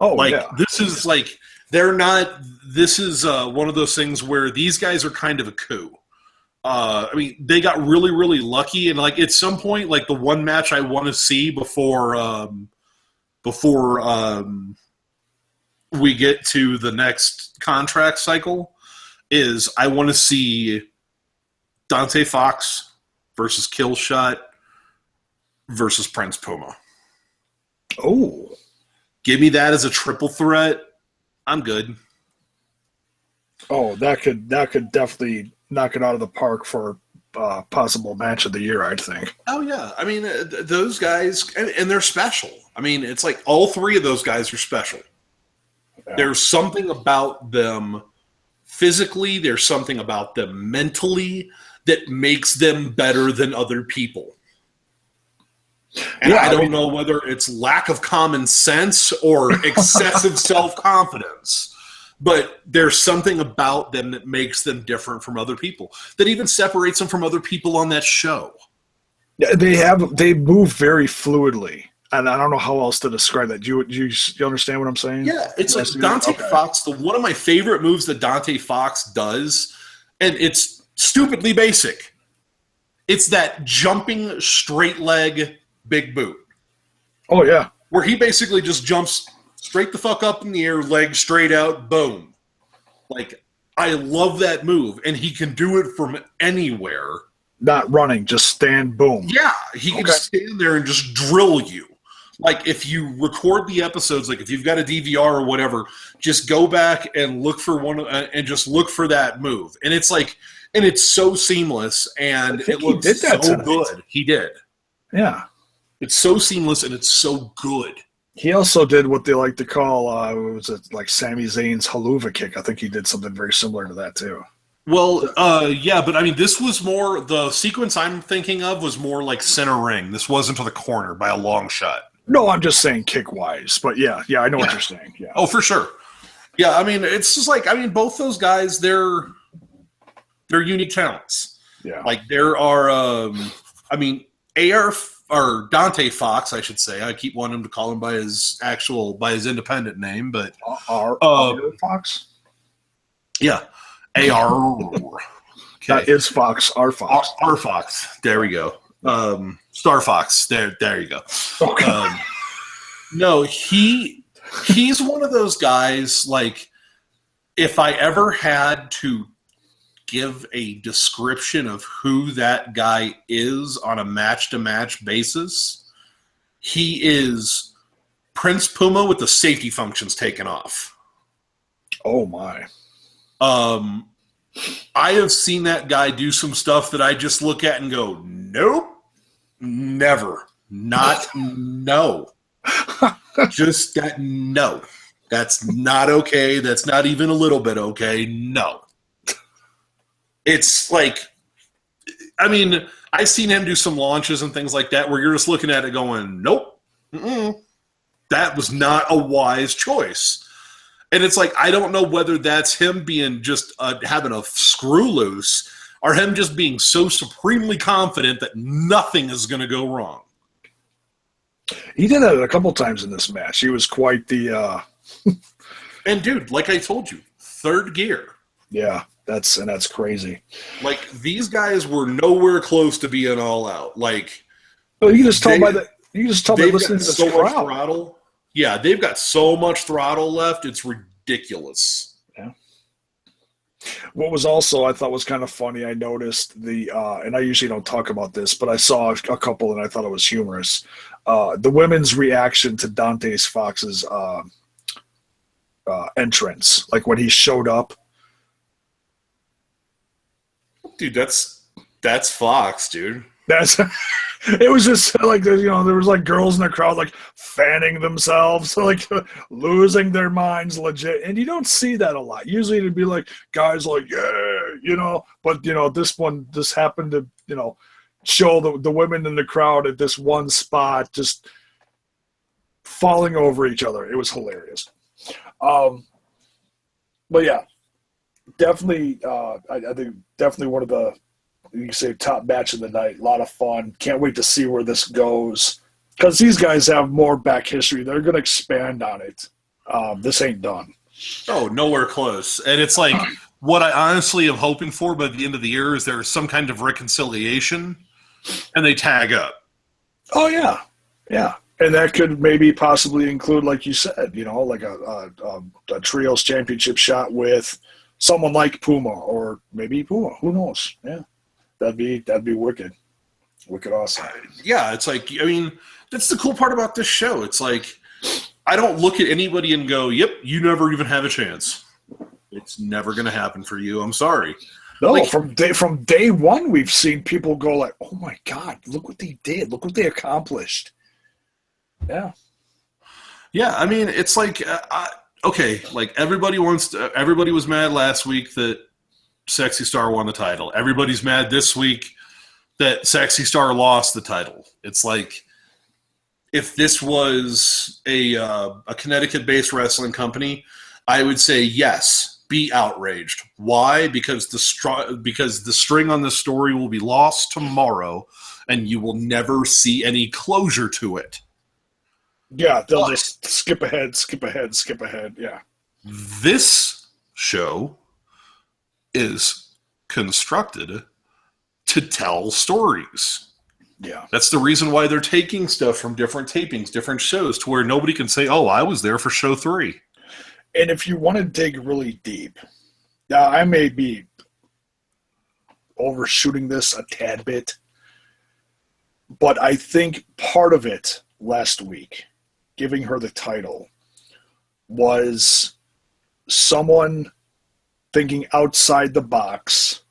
[SPEAKER 2] Oh,
[SPEAKER 1] like
[SPEAKER 2] yeah.
[SPEAKER 1] This is like they're not. This is one of those things where these guys are kind of a coup. I mean, they got really, really lucky, and like at some point, like the one match I want to see before we get to the next contract cycle is I want to see Dante Fox versus Killshot versus Prince Puma.
[SPEAKER 2] Oh.
[SPEAKER 1] Give me that as a triple threat. I'm good.
[SPEAKER 2] Oh, that could definitely knock it out of the park for possible match of the year, I'd think.
[SPEAKER 1] Oh, yeah. I mean, those guys, and they're special. I mean, it's like all three of those guys are special. Yeah. There's something about them physically, there's something about them mentally that makes them better than other people. And yeah, I don't know whether it's lack of common sense or excessive self-confidence, but there's something about them that makes them different from other people, that even separates them from other people on that show.
[SPEAKER 2] Yeah, they move very fluidly, and I don't know how else to describe that. Do you understand what I'm saying?
[SPEAKER 1] Yeah, it's like Dante Fox. One of my favorite moves that Dante Fox does, and it's stupidly basic. It's that jumping straight leg big boot.
[SPEAKER 2] Oh, yeah.
[SPEAKER 1] Where he basically just jumps straight the fuck up in the air, leg straight out, boom. Like, I love that move, and he can do it from anywhere.
[SPEAKER 2] Not running, just stand, boom.
[SPEAKER 1] Yeah, he can stand there and just drill you. Like, if you record the episodes, like if you've got a DVR or whatever, just go back and look for one and just look for that move. And it's like, and it's so seamless, and it looks so good. He did.
[SPEAKER 2] Yeah.
[SPEAKER 1] It's so seamless, and it's so good.
[SPEAKER 2] He also did what they like to call, was it like Sami Zayn's haluva kick? I think he did something very similar to that, too.
[SPEAKER 1] Well, yeah, but I mean, this was more, the sequence I'm thinking of was more like center ring. This wasn't to the corner by a long shot.
[SPEAKER 2] No, I'm just saying kick-wise. But yeah, I know what you're saying. Yeah.
[SPEAKER 1] Oh, for sure. Yeah, I mean, it's just like, I mean, both those guys, they're unique talents.
[SPEAKER 2] Yeah.
[SPEAKER 1] Like, there are, I mean, or Dante Fox, I should say. I keep wanting him to call him by his independent name, but
[SPEAKER 2] Fox.
[SPEAKER 1] Yeah, AR.
[SPEAKER 2] Okay. That is Fox. R Fox.
[SPEAKER 1] R Fox. There we go. Star Fox. There you go.
[SPEAKER 2] Okay.
[SPEAKER 1] No, he's one of those guys. Like, if I ever had to give a description of who that guy is on a match-to-match basis, he is Prince Puma with the safety functions taken off.
[SPEAKER 2] Oh, my.
[SPEAKER 1] I have seen that guy do some stuff that I just look at and go, nope, never, not, no. Just that, no. That's not okay. That's not even a little bit okay. No. It's like, I mean, I've seen him do some launches and things like that where you're just looking at it going, nope, that was not a wise choice. And it's like, I don't know whether that's him being just having a screw loose or him just being so supremely confident that nothing is going to go wrong.
[SPEAKER 2] He did that a couple times in this match. He was quite the...
[SPEAKER 1] And, dude, like I told you, third gear.
[SPEAKER 2] Yeah, that's crazy.
[SPEAKER 1] Like, these guys were nowhere close to being all out. Like,
[SPEAKER 2] well, you can just tell by listening to
[SPEAKER 1] so
[SPEAKER 2] this
[SPEAKER 1] much
[SPEAKER 2] crowd.
[SPEAKER 1] throttle. Yeah, they've got so much throttle left. It's ridiculous.
[SPEAKER 2] Yeah. What was also, I thought was kind of funny, I noticed and I usually don't talk about this, but I saw a couple and I thought it was humorous. The women's reaction to Dante's Fox's entrance, like when he showed up.
[SPEAKER 1] Dude, that's Fox, dude.
[SPEAKER 2] It was just like, there was like girls in the crowd like fanning themselves, like losing their minds legit. And you don't see that a lot. Usually it'd be like guys like, yeah, but this happened to, show the women in the crowd at this one spot just falling over each other. It was hilarious. But yeah, definitely, I think definitely one of the, you can say, top match of the night. A lot of fun. Can't wait to see where this goes because these guys have more back history. They're going to expand on it. This ain't done.
[SPEAKER 1] Oh, nowhere close. And it's like what I honestly am hoping for by the end of the year is there's some kind of reconciliation and they tag up.
[SPEAKER 2] Oh, yeah. Yeah. And that could maybe possibly include, like you said, like a trios championship shot with someone like Puma or maybe Puma. Who knows? Yeah. That'd be wicked. Wicked awesome.
[SPEAKER 1] Yeah, it's like, I mean, that's the cool part about this show. It's like, I don't look at anybody and go, yep, you never even have a chance. It's never going to happen for you. I'm sorry.
[SPEAKER 2] No, like, from day one, we've seen people go like, oh my God, look what they did. Look what they accomplished. Yeah.
[SPEAKER 1] Yeah, I mean, it's like, okay, like everybody was mad last week that Sexy Star won the title. Everybody's mad this week that Sexy Star lost the title. It's like, if this was a Connecticut-based wrestling company, I would say yes, be outraged. Why? Because the string on this story will be lost tomorrow, and you will never see any closure to it.
[SPEAKER 2] Yeah, they'll just skip ahead. Yeah.
[SPEAKER 1] This show is constructed to tell stories.
[SPEAKER 2] Yeah.
[SPEAKER 1] That's the reason why they're taking stuff from different tapings, different shows, to where nobody can say, oh, I was there for show 3.
[SPEAKER 2] And if you want to dig really deep, now I may be overshooting this a tad bit, but I think part of it last week, giving her the title, was someone thinking outside the box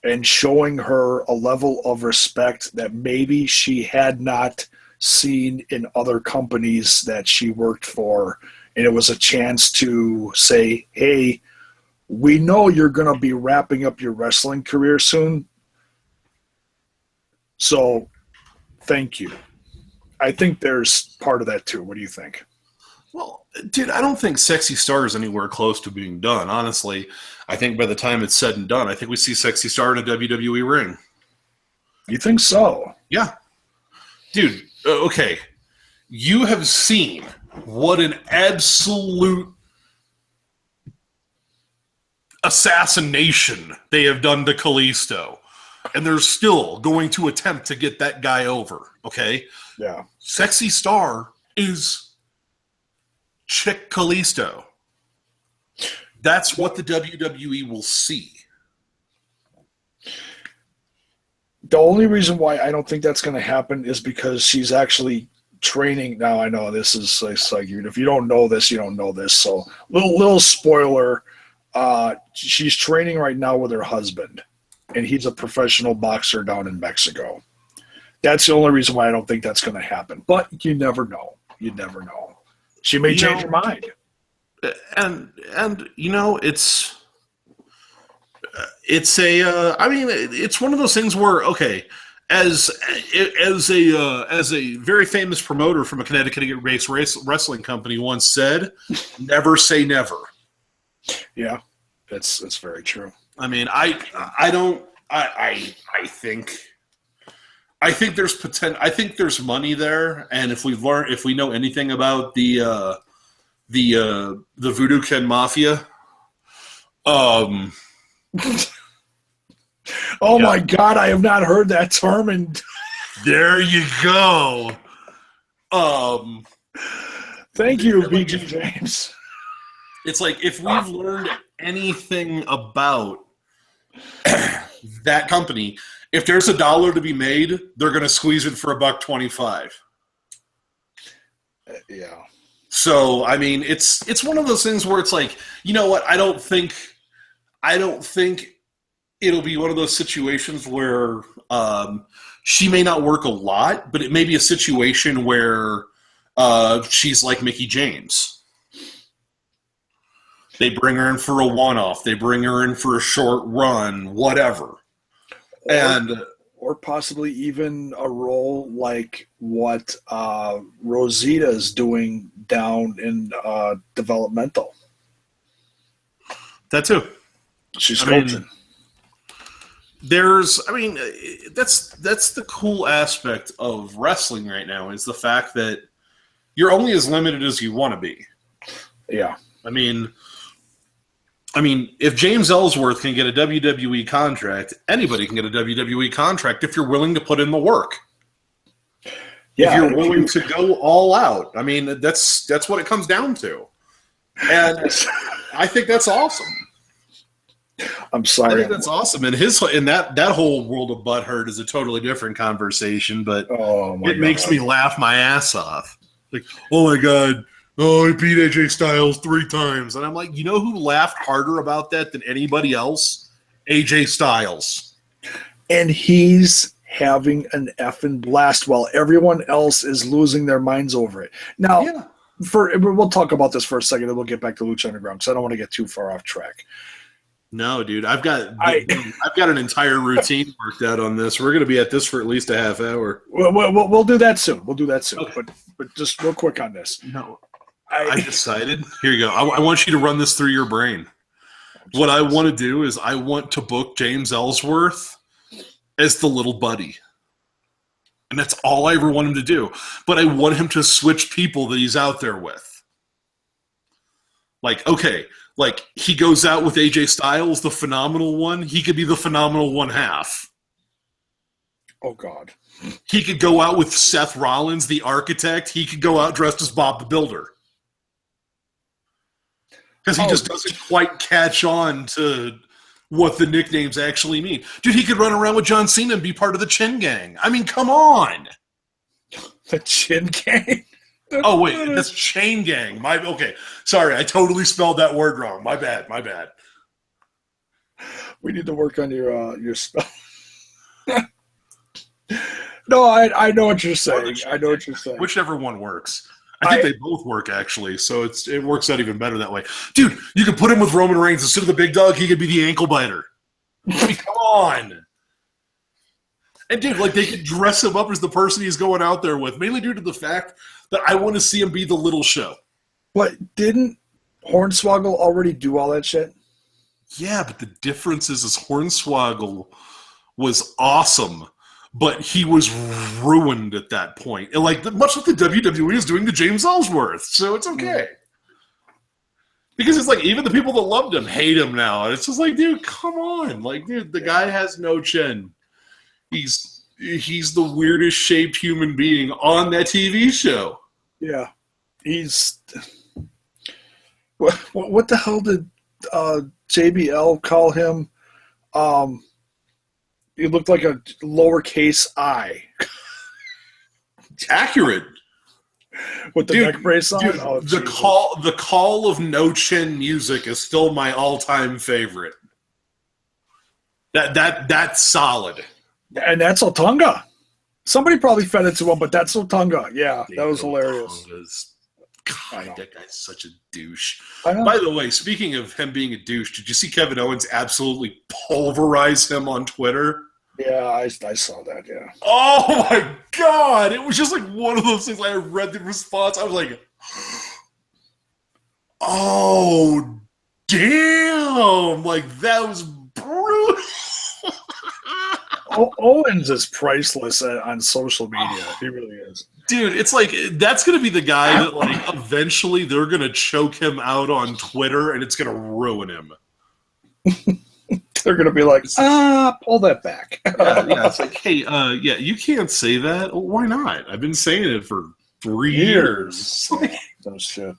[SPEAKER 2] and showing her a level of respect that maybe she had not seen in other companies that she worked for. And it was a chance to say, hey, we know you're going to be wrapping up your wrestling career soon. So thank you. I think there's part of that too. What do you think?
[SPEAKER 1] Well, dude, I don't think Sexy Star is anywhere close to being done. Honestly, I think by the time it's said and done, I think we see Sexy Star in a WWE ring.
[SPEAKER 2] You think so?
[SPEAKER 1] Yeah. Dude, okay. You have seen what an absolute assassination they have done to Kalisto. And they're still going to attempt to get that guy over, okay?
[SPEAKER 2] Yeah.
[SPEAKER 1] Sexy Star is Chick Kalisto. That's what the WWE will see.
[SPEAKER 2] The only reason why I don't think that's going to happen is because she's actually training. Now I know this is like if you don't know this, you don't know this. So little spoiler. She's training right now with her husband, and he's a professional boxer down in Mexico. That's the only reason why I don't think that's going to happen. But you never know. You never know. She may change her mind.
[SPEAKER 1] And it's one of those things where, okay, as a very famous promoter from a Connecticut-based wrestling company once said, never say never.
[SPEAKER 2] Yeah, that's very true.
[SPEAKER 1] I mean, I think there's potential. I think there's money there, and if we know anything about the Voodoo Ken Mafia,
[SPEAKER 2] oh my God, I have not heard that term. And
[SPEAKER 1] there you go.
[SPEAKER 2] Thank you, BG James.
[SPEAKER 1] It's like if we've learned anything about that company, if there's $1 to be made, they're going to squeeze it for $1.25.
[SPEAKER 2] Yeah.
[SPEAKER 1] So I mean, it's one of those things where it's like, you know what? I don't think it'll be one of those situations where she may not work a lot, but it may be a situation where she's like Mickie James. They bring her in for a one-off. They bring her in for a short run, whatever. Or
[SPEAKER 2] possibly even a role like what Rosita's doing down in developmental.
[SPEAKER 1] That too.
[SPEAKER 2] She's coaching.
[SPEAKER 1] That's the cool aspect of wrestling right now is the fact that you're only as limited as you want to be.
[SPEAKER 2] Yeah.
[SPEAKER 1] I mean, if James Ellsworth can get a WWE contract, anybody can get a WWE contract if you're willing to put in the work. Yeah, if you're willing to go all out. I mean, that's what it comes down to. And I think that's awesome.
[SPEAKER 2] I'm sorry.
[SPEAKER 1] I think that's awesome. And that whole world of butthurt is a totally different conversation, but it makes me laugh my ass off. Like, oh my God. Oh, he beat AJ Styles 3 times. And I'm like, you know who laughed harder about that than anybody else? AJ Styles.
[SPEAKER 2] And he's having an effing blast while everyone else is losing their minds over it. Now, we'll talk about this for a second, and we'll get back to Lucha Underground because I don't want to get too far off track.
[SPEAKER 1] No, dude, I've got an entire routine worked out on this. We're going to be at this for at least a half hour.
[SPEAKER 2] We'll do that soon. Okay. But just real quick on this.
[SPEAKER 1] No. I decided. Here you go. I want you to run this through your brain. What I want to do is I want to book James Ellsworth as the little buddy. And that's all I ever want him to do. But I want him to switch people that he's out there with. Like, okay, like he goes out with AJ Styles, the phenomenal one. He could be the phenomenal one half.
[SPEAKER 2] Oh, God.
[SPEAKER 1] He could go out with Seth Rollins, the architect. He could go out dressed as Bob the Builder. Because he just doesn't quite catch on to what the nicknames actually mean. Dude, he could run around with John Cena and be part of the Chin Gang. I mean, come on.
[SPEAKER 2] The Chin Gang?
[SPEAKER 1] Oh, wait, that's Chain Gang. Okay, sorry, I totally spelled that word wrong. My bad.
[SPEAKER 2] We need to work on your spell. No, I know what you're saying.
[SPEAKER 1] Whichever one works. I think they both work, actually, so it works out even better that way. Dude, you could put him with Roman Reigns. Instead of the big dog, he could be the ankle biter. I mean, come on. And, dude, like, they could dress him up as the person he's going out there with, mainly due to the fact that I want to see him be the little show.
[SPEAKER 2] But didn't Hornswoggle already do all that shit?
[SPEAKER 1] Yeah, but the difference is Hornswoggle was awesome, but he was ruined at that point. And like much like the WWE is doing to James Ellsworth. So it's okay. Because it's like even the people that loved him hate him now. And it's just like, dude, come on. Like, dude, the guy has no chin. He's the weirdest shaped human being on that TV show.
[SPEAKER 2] Yeah. He's what the hell did JBL call him? He looked like a lowercase I.
[SPEAKER 1] Accurate.
[SPEAKER 2] With the neck brace on?
[SPEAKER 1] Dude, the call of No Chin music is still my all-time favorite. That's solid.
[SPEAKER 2] And that's Otunga. Somebody probably fed it to him, but that's Otunga. Yeah, that was hilarious.
[SPEAKER 1] God, that guy's such a douche. By the way, speaking of him being a douche, did you see Kevin Owens absolutely pulverize him on Twitter?
[SPEAKER 2] Yeah, I saw that, yeah.
[SPEAKER 1] Oh, my God. It was just like one of those things. I read the response. I was like, oh, damn. Like, that was brutal.
[SPEAKER 2] Owens is priceless on social media. He really is.
[SPEAKER 1] Dude, it's like, that's going to be the guy that, like, eventually they're going to choke him out on Twitter, and it's going to ruin him.
[SPEAKER 2] They're going to be like, pull that back.
[SPEAKER 1] Yeah, it's like, hey, you can't say that. Well, why not? I've been saying it for 3 years.
[SPEAKER 2] No shit.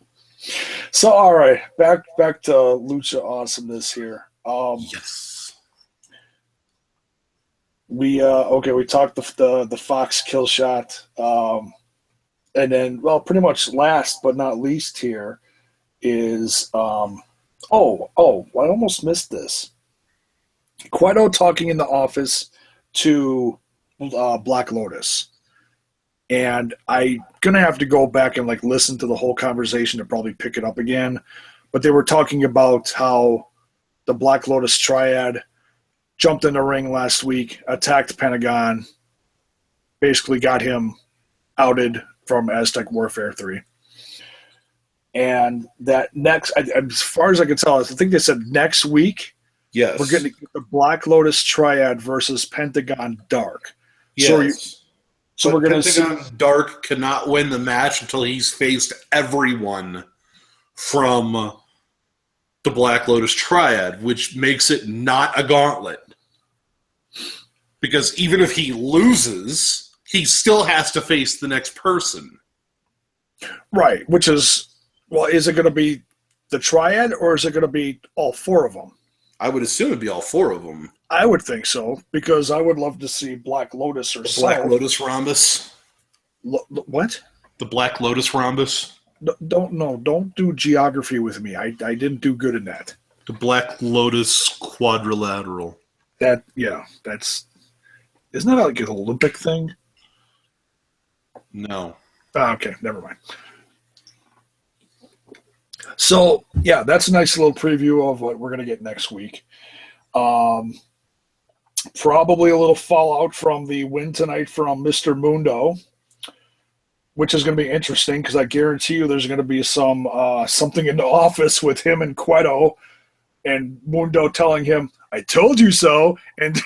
[SPEAKER 2] So, all right, back to Lucha awesomeness here.
[SPEAKER 1] Yes.
[SPEAKER 2] We talked the Fox kill shot, and then pretty much last but not least here is I almost missed this. Cueto talking in the office to Black Lotus, and I'm gonna have to go back and like listen to the whole conversation to probably pick it up again. But they were talking about how the Black Lotus triad jumped in the ring last week, attacked Pentagon, basically got him outed from Aztec Warfare 3. And that next, as far as I can tell, I think they said next week,
[SPEAKER 1] yes,
[SPEAKER 2] we're getting the Black Lotus triad versus Pentagon Dark.
[SPEAKER 1] Yes.
[SPEAKER 2] So we're going to see.
[SPEAKER 1] Pentagon Dark cannot win the match until he's faced everyone from the Black Lotus triad, which makes it not a gauntlet. Because even if he loses, he still has to face the next person.
[SPEAKER 2] Right, which is, is it going to be the triad or is it going to be all four of them?
[SPEAKER 1] I would assume it'd be all four of them.
[SPEAKER 2] I would think so, because I would love to see Black Lotus or
[SPEAKER 1] Black Lotus Rhombus.
[SPEAKER 2] What?
[SPEAKER 1] The Black Lotus Rhombus.
[SPEAKER 2] Don't do geography with me. I didn't do good in that.
[SPEAKER 1] The Black Lotus Quadrilateral.
[SPEAKER 2] That's isn't that like an Olympic thing?
[SPEAKER 1] No.
[SPEAKER 2] Okay, never mind. So that's a nice little preview of what we're gonna get next week. Probably a little fallout from the win tonight from Mr. Mundo, which is going to be interesting because I guarantee you there's going to be some something in the office with him and Cueto, and Mundo telling him, "I told you so," and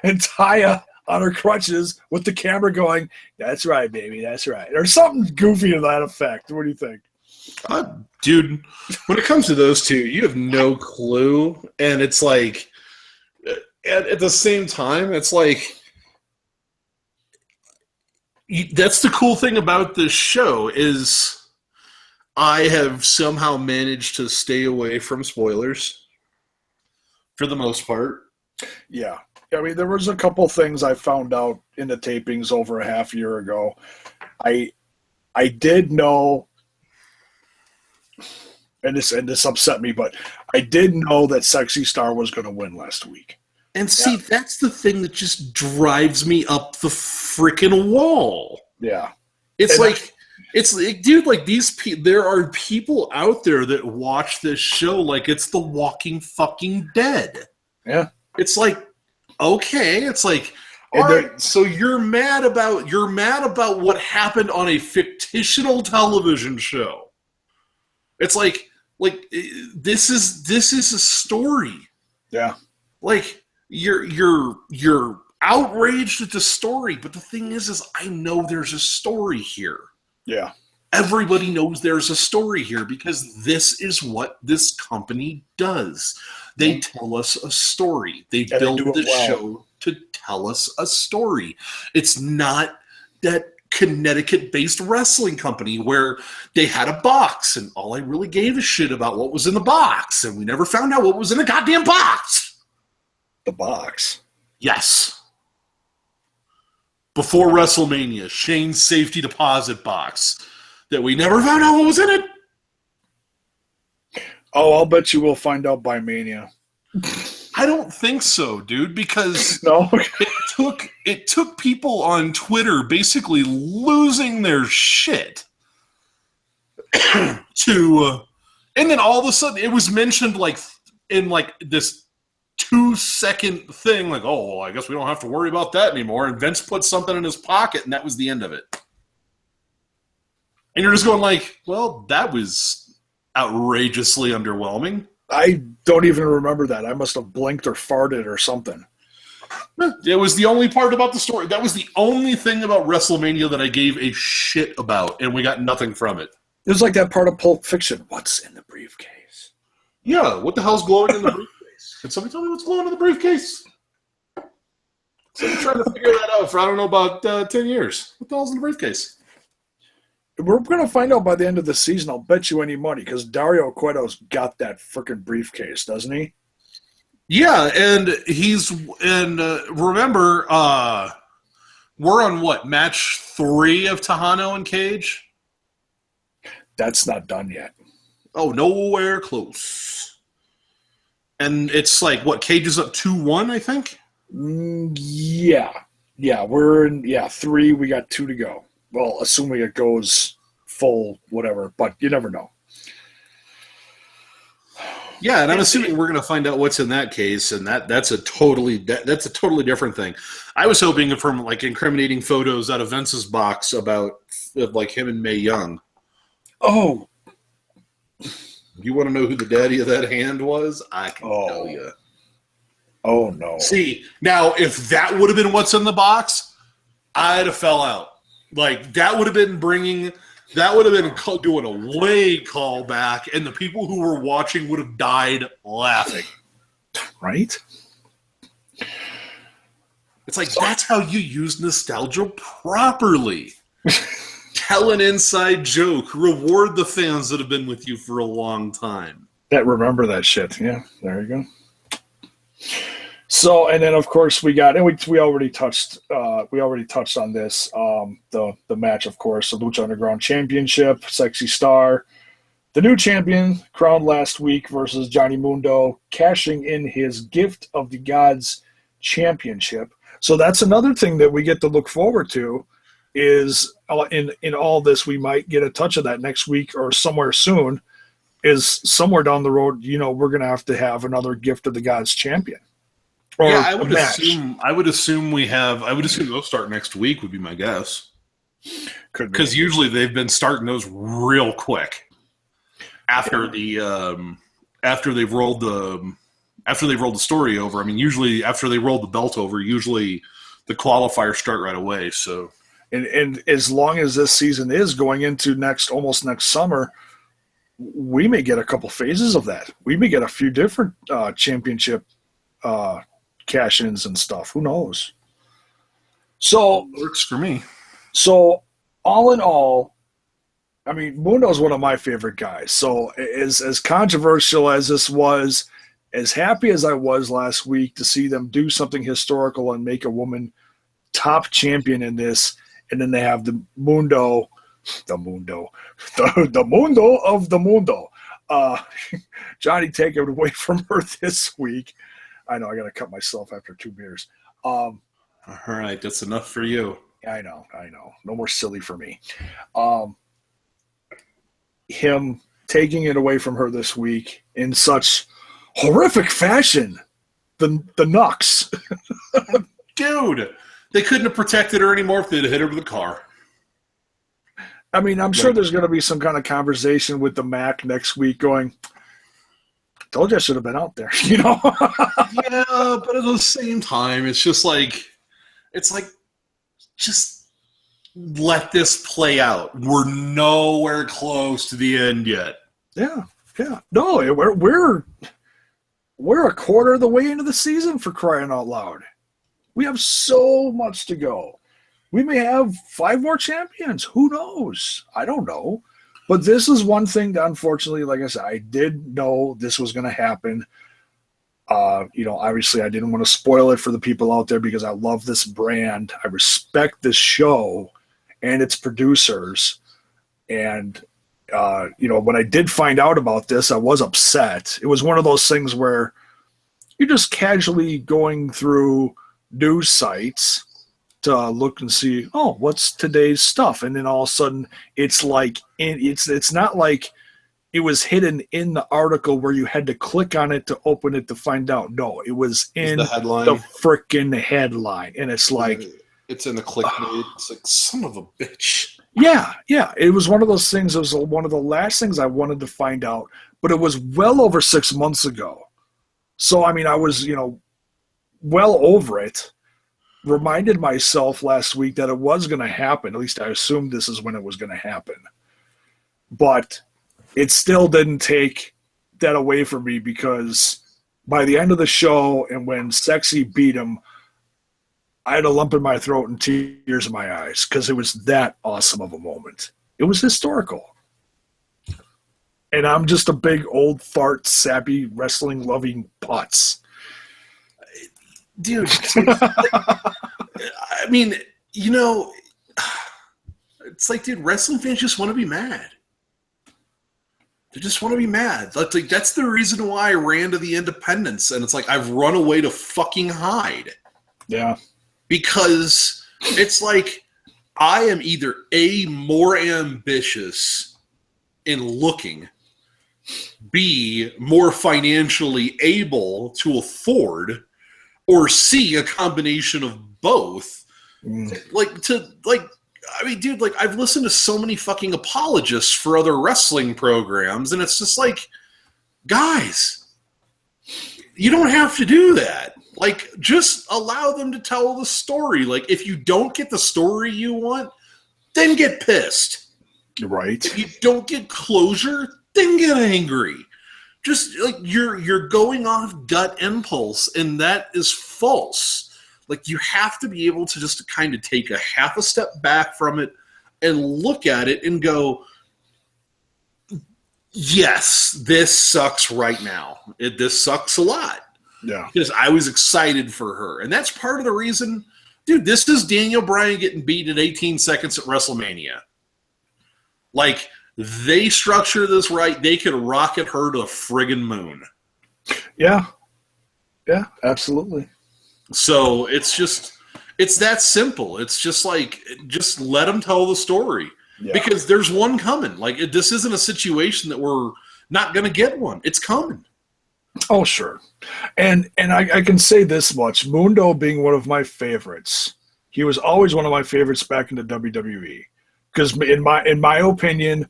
[SPEAKER 2] Taya on her crutches with the camera going, "That's right, baby, that's right," or something goofy to that effect. What do you think?
[SPEAKER 1] Dude, when it comes to those two, you have no clue, and it's like, at the same time, it's like, that's the cool thing about this show is I have somehow managed to stay away from spoilers for the most part.
[SPEAKER 2] Yeah. I mean, there was a couple things I found out in the tapings over a half year ago. I did know, and this upset me, but I did know that Sexy Star was going to win last week.
[SPEAKER 1] And see, that's the thing that just drives me up the freaking wall.
[SPEAKER 2] Yeah.
[SPEAKER 1] It's like, dude, like there are people out there that watch this show like it's The Walking fucking Dead.
[SPEAKER 2] Yeah.
[SPEAKER 1] It's like, okay, it's like, all right, so you're mad about what happened on a fictional television show. It's like this is a story.
[SPEAKER 2] Yeah.
[SPEAKER 1] Like, you're outraged at the story, but the thing is I know there's a story here.
[SPEAKER 2] Yeah.
[SPEAKER 1] Everybody knows there's a story here because this is what this company does. They tell us a story. They build the show to tell us a story. It's not that Connecticut-based wrestling company where they had a box and all I really gave a shit about what was in the box and we never found out what was in the goddamn box.
[SPEAKER 2] The box.
[SPEAKER 1] Yes. Before WrestleMania, Shane's safety deposit box that we never found out what was in it.
[SPEAKER 2] Oh, I'll bet you we'll find out by Mania.
[SPEAKER 1] I don't think so, dude, because
[SPEAKER 2] no?
[SPEAKER 1] it took people on Twitter basically losing their shit to and then all of a sudden it was mentioned like in like this 2-second thing, like, oh, well, I guess we don't have to worry about that anymore. And Vince put something in his pocket, and that was the end of it. And you're just going like, well, that was outrageously underwhelming.
[SPEAKER 2] I don't even remember that. I must have blinked or farted or something.
[SPEAKER 1] It was the only part about the story. That was the only thing about WrestleMania that I gave a shit about, and we got nothing from it.
[SPEAKER 2] It was like that part of Pulp Fiction. What's in the briefcase?
[SPEAKER 1] Yeah, what the hell's glowing in the briefcase? Can somebody tell me what's glowing in the briefcase? So I'm trying to figure that out for, I don't know, about 10 years. What the hell's in the briefcase?
[SPEAKER 2] We're going to find out by the end of the season. I'll bet you any money, because Dario Cueto's got that freaking briefcase, doesn't he?
[SPEAKER 1] Yeah, and remember, we're on what, match 3 of Tejano and Cage?
[SPEAKER 2] That's not done yet.
[SPEAKER 1] Oh, nowhere close. And it's like, what, Cage is up 2-1, I think?
[SPEAKER 2] Yeah. Yeah, we're in 3. We got 2 to go. Well, assuming it goes full, whatever, but you never know.
[SPEAKER 1] Yeah, and I'm assuming we're going to find out what's in that case, and that's a totally different thing. I was hoping from like incriminating photos out of Vince's box about like him and Mae Young.
[SPEAKER 2] Oh,
[SPEAKER 1] you want to know who the daddy of that hand was? I can tell you.
[SPEAKER 2] Oh no!
[SPEAKER 1] See, now if that would have been what's in the box, I'd have fell out. Like that would have been doing a way call back, and the people who were watching would have died laughing.
[SPEAKER 2] Right?
[SPEAKER 1] It's like, that's how you use nostalgia properly. Tell an inside joke. Reward the fans that have been with you for a long time.
[SPEAKER 2] That remember that shit. Yeah, there you go. So, and then of course we got, and we already touched on this. The match, of course, the Lucha Underground Championship, Sexy Star, the new champion, crowned last week versus Johnny Mundo, cashing in his Gift of the Gods championship. So that's another thing that we get to look forward to. Is in all this, we might get a touch of that next week or somewhere soon. Is somewhere down the road, we're going to have another Gift of the Gods champion.
[SPEAKER 1] Yeah, I would assume they'll start next week. Would be my guess.
[SPEAKER 2] Could be,
[SPEAKER 1] because usually they've been starting those real quick after they've rolled the story over. I mean, usually after they roll the belt over, usually the qualifiers start right away. So.
[SPEAKER 2] And as long as this season is going into almost next summer, we may get a couple phases of that. We may get a few different championship cash-ins and stuff. Who knows? So
[SPEAKER 1] works for me.
[SPEAKER 2] So all in all, I mean, Mundo's one of my favorite guys. So as controversial as this was, as happy as I was last week to see them do something historical and make a woman top champion in this. And then they have the Mundo of the Mundo. Johnny taking it away from her this week. I know I got to cut myself after 2 beers.
[SPEAKER 1] All right, that's enough for you.
[SPEAKER 2] I know. No more silly for me. Him taking it away from her this week in such horrific fashion. The Nux.
[SPEAKER 1] Dude. They couldn't have protected her anymore if they'd hit her with a car.
[SPEAKER 2] I mean, I'm sure there's going to be some kind of conversation with the Mac next week going, told you I should have been out there, Yeah,
[SPEAKER 1] but at the same time, it's like, just let this play out. We're nowhere close to the end yet.
[SPEAKER 2] Yeah. No, we're a quarter of the way into the season, for crying out loud. We have so much to go. We may have 5 more champions. Who knows? I don't know. But this is one thing that, unfortunately, like I said, I did know this was going to happen. Obviously I didn't want to spoil it for the people out there because I love this brand. I respect this show and its producers. And, when I did find out about this, I was upset. It was one of those things where you're just casually going through news sites to look and see, oh, what's today's stuff? And then all of a sudden it's like, it's not like it was hidden in the article where you had to click on it to open it to find out. No, it was in the headline, the freaking headline. And it's like,
[SPEAKER 1] it's in the clickbait. It's like, son of a bitch.
[SPEAKER 2] Yeah. It was one of those things. It was one of the last things I wanted to find out, but it was well over 6 months ago. So, I mean, I was, well over it. Reminded myself last week that it was going to happen. At least I assumed this is when it was going to happen. But it still didn't take that away from me because by the end of the show and when Sexy beat him, I had a lump in my throat and tears in my eyes because it was that awesome of a moment. It was historical. And I'm just a big old fart, sappy, wrestling-loving putz.
[SPEAKER 1] Dude, I mean, it's like, dude, wrestling fans just want to be mad. They just want to be mad. Like, that's the reason why I ran to the independents. And it's like, I've run away to fucking hide.
[SPEAKER 2] Yeah.
[SPEAKER 1] Because it's like, I am either A, more ambitious in looking, B, more financially able to afford, or C, a combination of both. I've listened to so many fucking apologists for other wrestling programs, and it's just like, guys, you don't have to do that. Like, just allow them to tell the story. Like, if you don't get the story you want, then get pissed.
[SPEAKER 2] Right.
[SPEAKER 1] If you don't get closure, then get angry. Just like you're going off gut impulse, and that is false. Like, you have to be able to just kind of take a half a step back from it and look at it and go, yes, this sucks right now. This sucks a lot.
[SPEAKER 2] Yeah.
[SPEAKER 1] Because I was excited for her. And that's part of the reason, dude, this is Daniel Bryan getting beaten at 18 seconds at WrestleMania. Like, they structure this right, they could rocket her to the friggin' moon.
[SPEAKER 2] Yeah. Yeah, absolutely.
[SPEAKER 1] So it's that simple. It's just like, just let them tell the story. Yeah. Because there's one coming. Like, this isn't a situation that we're not going to get one. It's coming.
[SPEAKER 2] Oh, sure. And I can say this much. Mundo being one of my favorites, he was always one of my favorites back in the WWE. Because in my opinion,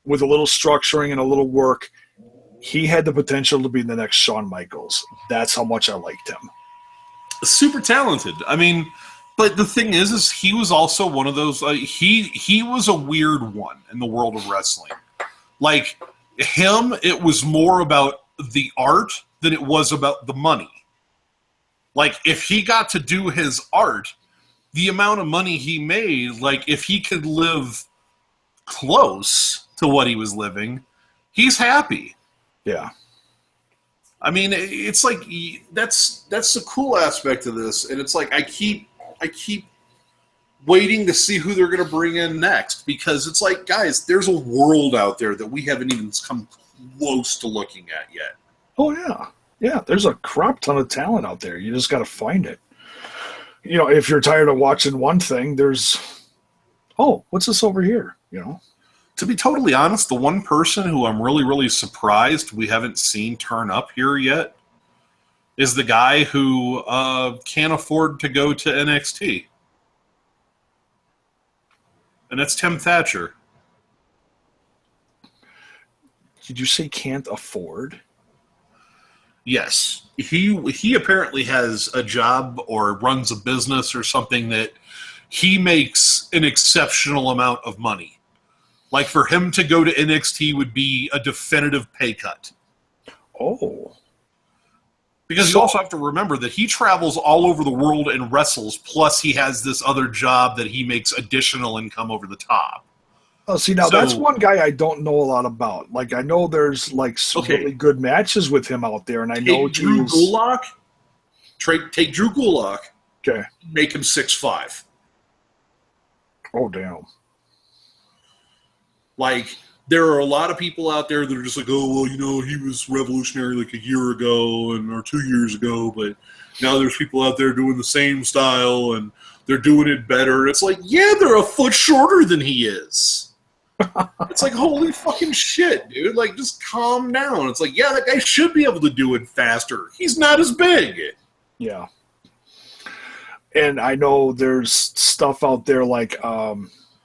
[SPEAKER 2] with a little structuring and a little work, he had the potential to be the next Shawn Michaels. That's how much I liked him.
[SPEAKER 1] Super talented. I mean, but the thing is he was also one of those. He was a weird one in the world of wrestling. Like him, it was more about the art than it was about the money. Like if he got to do his art, the amount of money he made, like if he could live close to what he was living, he's happy.
[SPEAKER 2] Yeah.
[SPEAKER 1] I mean, it's like that's the cool aspect of this, and it's like I keep waiting to see who they're going to bring in next, because it's like, guys, there's a world out there that we haven't even come close to looking at yet.
[SPEAKER 2] Oh yeah, there's a crap ton of talent out there. You just got to find it. You know, if you're tired of watching one thing, there's, oh, what's this over here? You know.
[SPEAKER 1] To be totally honest, the one person who I'm really, really surprised we haven't seen turn up here yet is the guy who can't afford to go to NXT. And that's Tim Thatcher.
[SPEAKER 2] Did you say can't afford?
[SPEAKER 1] Yes. He apparently has a job or runs a business or something that he makes an exceptional amount of money. Like, for him to go to NXT would be a definitive pay cut.
[SPEAKER 2] Oh.
[SPEAKER 1] Because you also have to remember that he travels all over the world and wrestles, plus he has this other job that he makes additional income over the top.
[SPEAKER 2] Oh, see, now that's one guy I don't know a lot about. Like, I know there's like some really good matches with him out there, and I know
[SPEAKER 1] Drew Gulak. Take Drew Gulak.
[SPEAKER 2] Okay.
[SPEAKER 1] Make him 6'5".
[SPEAKER 2] Oh, damn.
[SPEAKER 1] Like, there are a lot of people out there that are just like, oh, well, he was revolutionary like a year ago or 2 years ago, but now there's people out there doing the same style and they're doing it better. It's like, yeah, they're a foot shorter than he is. It's like, holy fucking shit, dude. Like, just calm down. It's like, yeah, that guy should be able to do it faster. He's not as big.
[SPEAKER 2] Yeah. And I know there's stuff out there like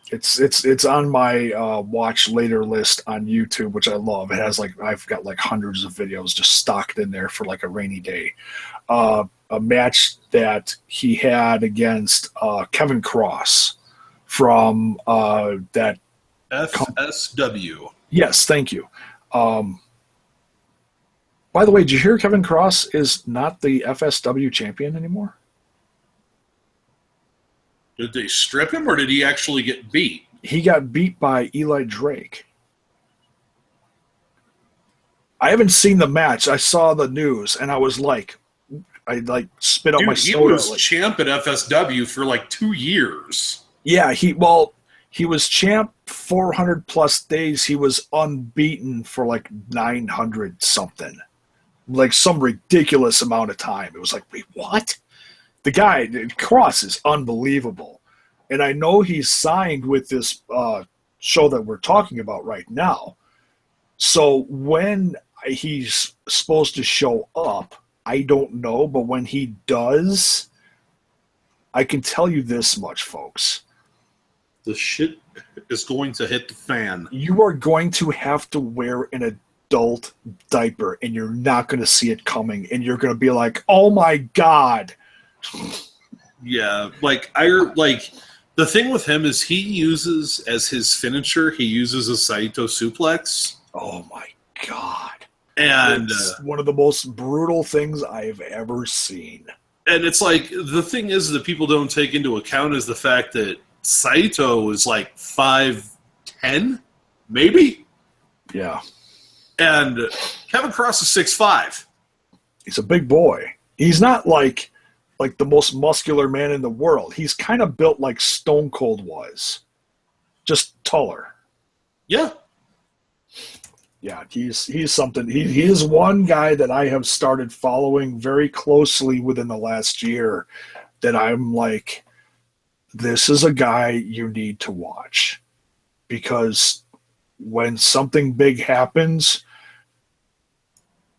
[SPEAKER 2] it's on my watch later list on YouTube, which I love. It has I've got hundreds of videos just stocked in there for like a rainy day. A match that he had against Kevin Cross from that
[SPEAKER 1] FSW.
[SPEAKER 2] Yes, thank you. By the way, did you hear Kevin Cross is not the FSW champion anymore?
[SPEAKER 1] Did they strip him, or did he actually get beat?
[SPEAKER 2] He got beat by Eli Drake. I haven't seen the match. I saw the news, and I was like, I spit out my soda.
[SPEAKER 1] He was champ at FSW for 2 years.
[SPEAKER 2] Yeah, he was champ 400 plus days. He was unbeaten for 900 something, some ridiculous amount of time. It was like, wait, what? The guy, Cross, is unbelievable. And I know he's signed with this show that we're talking about right now. So when he's supposed to show up, I don't know. But when he does, I can tell you this much, folks.
[SPEAKER 1] The shit is going to hit the fan.
[SPEAKER 2] You are going to have to wear an adult diaper, and you're not going to see it coming. And you're going to be like, oh, my God.
[SPEAKER 1] Yeah, the thing with him is he uses as his finisher, he uses a Saito suplex.
[SPEAKER 2] Oh my God.
[SPEAKER 1] And
[SPEAKER 2] it's one of the most brutal things I've ever seen.
[SPEAKER 1] And it's the thing is that people don't take into account is the fact that Saito is 5'10", maybe?
[SPEAKER 2] Yeah.
[SPEAKER 1] And Kevin Cross is 6'5".
[SPEAKER 2] He's a big boy. He's not like the most muscular man in the world. He's kind of built like Stone Cold was, just taller.
[SPEAKER 1] Yeah.
[SPEAKER 2] Yeah, he's something. He is one guy that I have started following very closely within the last year that I'm like, this is a guy you need to watch. Because when something big happens,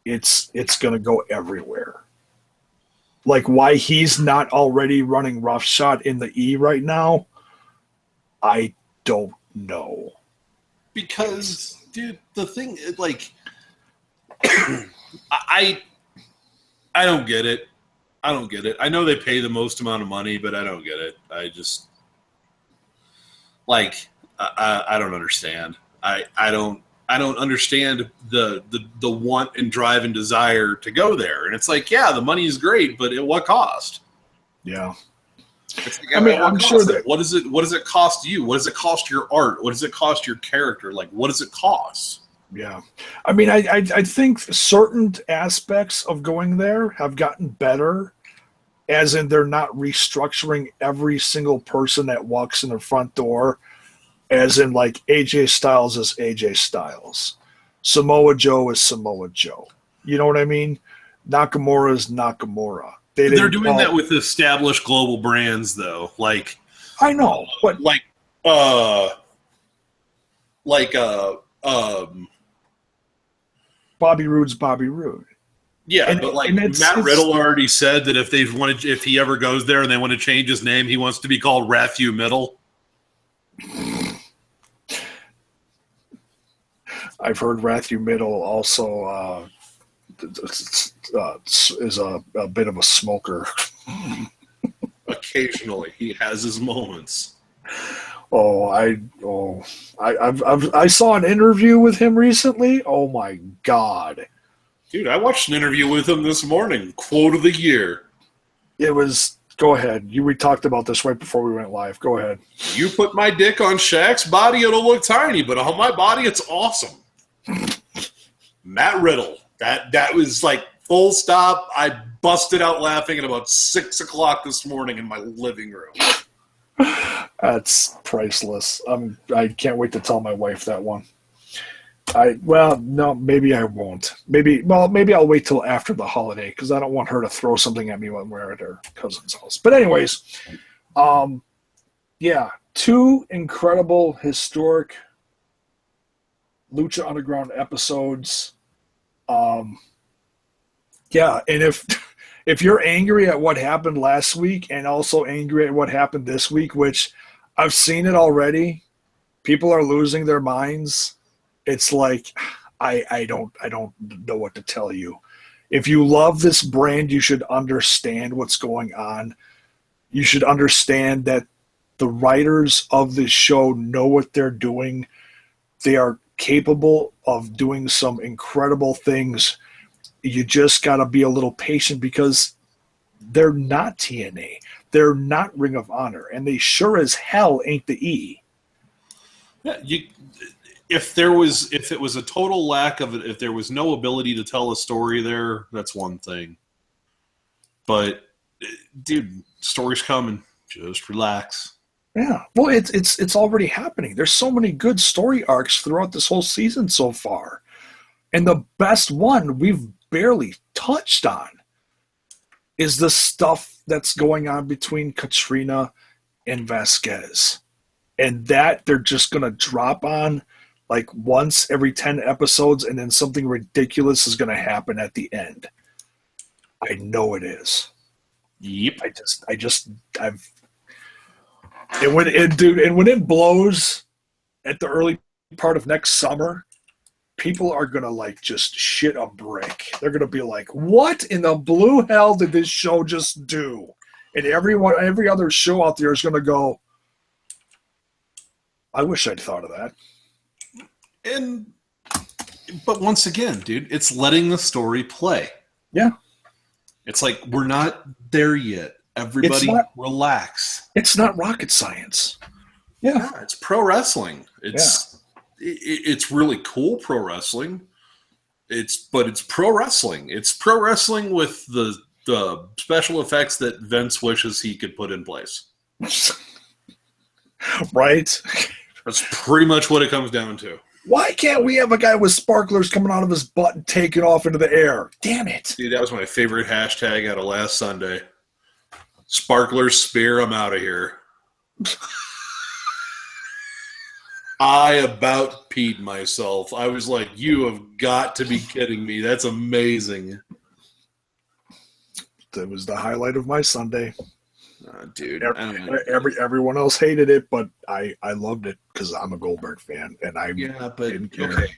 [SPEAKER 2] it's going to go everywhere. Why he's not already running roughshod in the E right now, I don't know.
[SPEAKER 1] Because, dude, the thing, I don't get it. I don't get it. I know they pay the most amount of money, but I don't get it. I just, I don't understand. I don't understand the want and drive and desire to go there. And it's yeah, the money is great, but at what cost?
[SPEAKER 2] Yeah.
[SPEAKER 1] I'm sure that what does it cost you? What does it cost your art? What does it cost your character? What does it cost?
[SPEAKER 2] Yeah. I think certain aspects of going there have gotten better, as in they're not restructuring every single person that walks in the front door. As in, AJ Styles is AJ Styles. Samoa Joe is Samoa Joe. You know what I mean? Nakamura is Nakamura.
[SPEAKER 1] They're doing that with established global brands, though.
[SPEAKER 2] I know, but Bobby Roode's Bobby Roode.
[SPEAKER 1] Yeah, but Matt Riddle already said that if he ever goes there and they want to change his name, he wants to be called Rathu Middle.
[SPEAKER 2] I've heard Rathu Middle also is a bit of a smoker.
[SPEAKER 1] Occasionally, he has his moments.
[SPEAKER 2] I saw an interview with him recently. Oh my God,
[SPEAKER 1] dude! I watched an interview with him this morning. Quote of the year.
[SPEAKER 2] It was Go ahead. We talked about this right before we went live. Go ahead.
[SPEAKER 1] You put my dick on Shaq's body, it'll look tiny, but on my body, it's awesome. Matt Riddle. That was like full stop. I busted out laughing at about 6 o'clock this morning in my living room.
[SPEAKER 2] That's priceless. I can't wait to tell my wife that one. No, maybe I won't. Maybe I'll wait till after the holiday because I don't want her to throw something at me when we're at her cousin's house. But anyways, yeah, 2 incredible historic Lucha Underground episodes. Yeah, and if you're angry at what happened last week and also angry at what happened this week, which I've seen it already, people are losing their minds. It's like I don't know what to tell you. If you love this brand, you should understand what's going on. You should understand that the writers of this show know what they're doing. They are capable of doing some incredible things. You just got to be a little patient because they're not TNA. They're not Ring of Honor. And they sure as hell ain't the E.
[SPEAKER 1] Yeah, if it was a total lack of it, if there was no ability to tell a story there, that's one thing. But, dude, story's coming. Just relax.
[SPEAKER 2] Yeah, well, it's already happening. There's so many good story arcs throughout this whole season so far. And the best one we've barely touched on is the stuff that's going on between Katrina and Vasquez. And that they're just going to drop on like once every 10 episodes, and then something ridiculous is going to happen at the end. I know it is.
[SPEAKER 1] Yep.
[SPEAKER 2] And when it blows at the early part of next summer, people are gonna like just shit a brick. They're gonna be like, "What in the blue hell did this show just do?" And every other show out there is gonna go, "I wish I'd thought of that."
[SPEAKER 1] But once again, dude, it's letting the story play.
[SPEAKER 2] Yeah. It's
[SPEAKER 1] like we're not there yet. Everybody relax.
[SPEAKER 2] It's not rocket science. Yeah.
[SPEAKER 1] It's pro wrestling. It's really cool pro wrestling. But it's pro wrestling. It's pro wrestling with the special effects that Vince wishes he could put in place.
[SPEAKER 2] Right?
[SPEAKER 1] That's pretty much what it comes down to.
[SPEAKER 2] Why can't we have a guy with sparklers coming out of his butt and taking off into the air? Damn it.
[SPEAKER 1] Dude, that was my favorite hashtag out of last Sunday. Sparklers spear, I'm out of here. I about peed myself. I was like, you have got to be kidding me. That's amazing.
[SPEAKER 2] That was the highlight of my Sunday.
[SPEAKER 1] Dude.
[SPEAKER 2] Everyone else hated it, but I loved it because I'm a Goldberg fan, and I didn't care.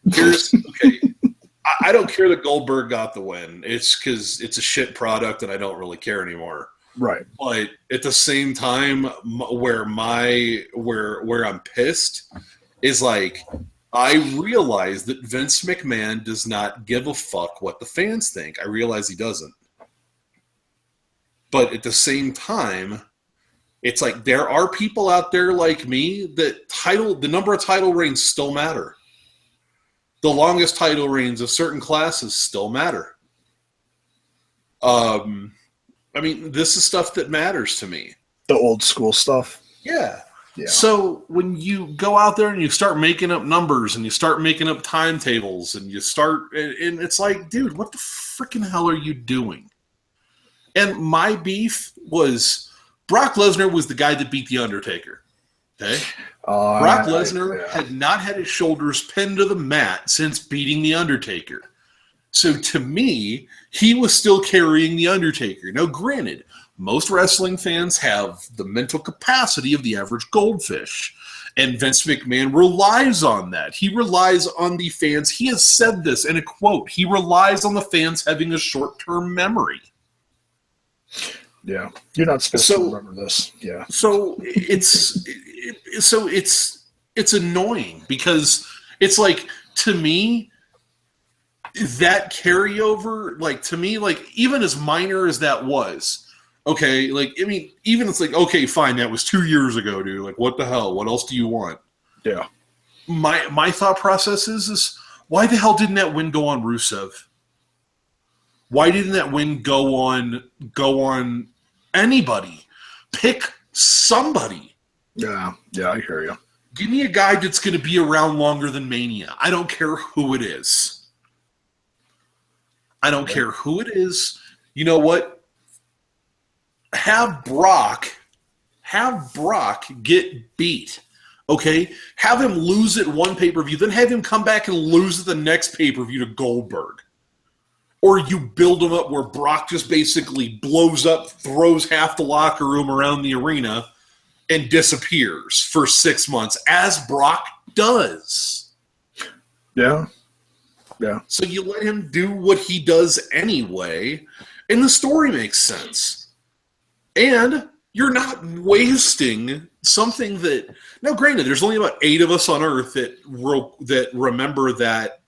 [SPEAKER 1] Okay. I don't care that Goldberg got the win. It's because it's a shit product, and I don't really care anymore.
[SPEAKER 2] Right.
[SPEAKER 1] But at the same time, where I'm pissed is like I realize that Vince McMahon does not give a fuck what the fans think. I realize he doesn't. But at the same time, it's like there are people out there like me that the number of title reigns still matter. The longest title reigns of certain classes still matter. I mean, this is stuff that matters to me.
[SPEAKER 2] The old school stuff.
[SPEAKER 1] Yeah. So when you go out there and you start making up numbers and you start making up timetables and and it's like, dude, what the freaking hell are you doing? And my beef was Brock Lesnar was the guy that beat The Undertaker. Okay? Brock Lesnar had not had his shoulders pinned to the mat since beating The Undertaker. So to me, he was still carrying The Undertaker. Now, granted, most wrestling fans have the mental capacity of the average goldfish. And Vince McMahon relies on that. He relies on the fans. He has said this in a quote. He relies on the fans having a short-term memory.
[SPEAKER 2] Yeah, you're not supposed to remember this. Yeah.
[SPEAKER 1] So it's annoying because it's like, to me, that carryover, like, to me, like, even as minor as that was, Okay, like, I mean, even it's like, okay, fine, that was 2 years ago, dude. Like, what the hell? What else do you want?
[SPEAKER 2] Yeah.
[SPEAKER 1] My thought process is why the hell didn't that win go on Rusev? Why didn't that win go on anybody? Pick somebody.
[SPEAKER 2] Yeah, I hear you.
[SPEAKER 1] Give me a guy that's going to be around longer than Mania. I don't care who it is. I don't care who it is. You know what? Have Brock get beat. Okay? Have him lose at one pay-per-view, then have him come back and lose at the next pay-per-view to Goldberg. Or you build him up where Brock just basically blows up, throws half the locker room around the arena, and disappears for 6 months, as Brock does.
[SPEAKER 2] Yeah.
[SPEAKER 1] So you let him do what he does anyway, and the story makes sense. And you're not wasting something that... Now, granted, there's only about 8 of us on Earth that remember that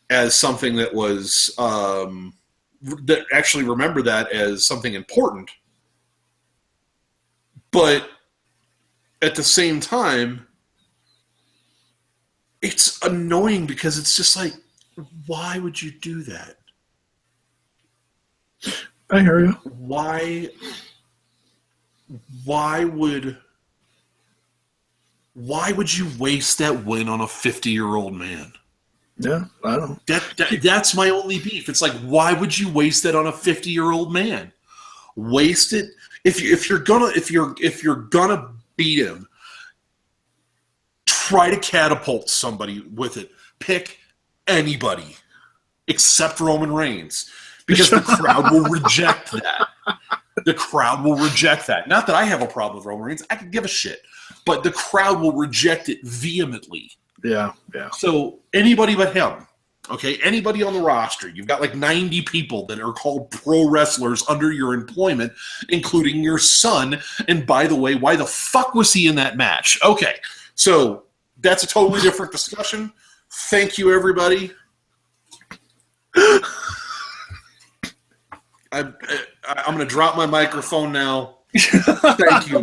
[SPEAKER 1] as something that was... that actually remember that as something important. But at the same time, it's annoying because it's just like, why would you do that?
[SPEAKER 2] I hear you.
[SPEAKER 1] Why would you waste that win on a 50-year-old man?
[SPEAKER 2] Yeah, I don't know.
[SPEAKER 1] That's my only beef. It's like, why would you waste that on a 50-year-old man? Waste it if you're gonna beat him. Try to catapult somebody with it. Pick anybody except Roman Reigns, because the crowd will reject that. The crowd will reject that. Not that I have a problem with Roman Reigns. I could give a shit. But the crowd will reject it vehemently.
[SPEAKER 2] Yeah.
[SPEAKER 1] So anybody but him. Okay? Anybody on the roster. You've got like 90 people that are called pro wrestlers under your employment, including your son. And by the way, why the fuck was he in that match? Okay. So that's a totally different discussion. Thank you, everybody. I'm going to drop my microphone now. Thank you.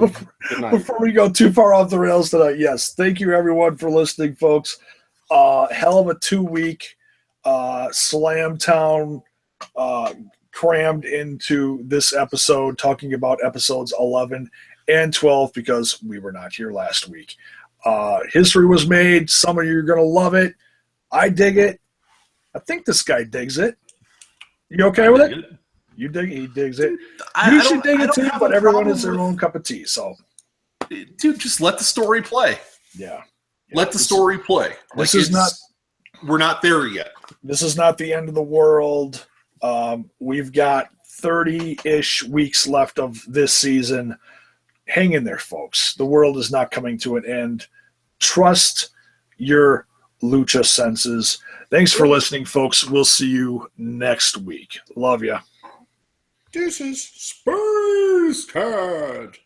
[SPEAKER 1] Good night.
[SPEAKER 2] Before we go too far off the rails tonight, yes, thank you everyone for listening, folks. Hell of a 2-week Slamtown crammed into this episode, talking about episodes 11 and 12 because we were not here last week. History was made. Some of you are going to love it. I dig it. I think this guy digs it. You okay with it? You dig it. He digs it. You should dig it too, but everyone has their own cup of tea. So,
[SPEAKER 1] dude, just let the story play.
[SPEAKER 2] Yeah.
[SPEAKER 1] Let the story play.
[SPEAKER 2] This is not.
[SPEAKER 1] We're not there yet.
[SPEAKER 2] This is not the end of the world. We've got 30-ish weeks left of this season. Hang in there, folks. The world is not coming to an end. Trust your lucha senses. Thanks for listening, folks. We'll see you next week. Love ya.
[SPEAKER 1] This is Space Cat.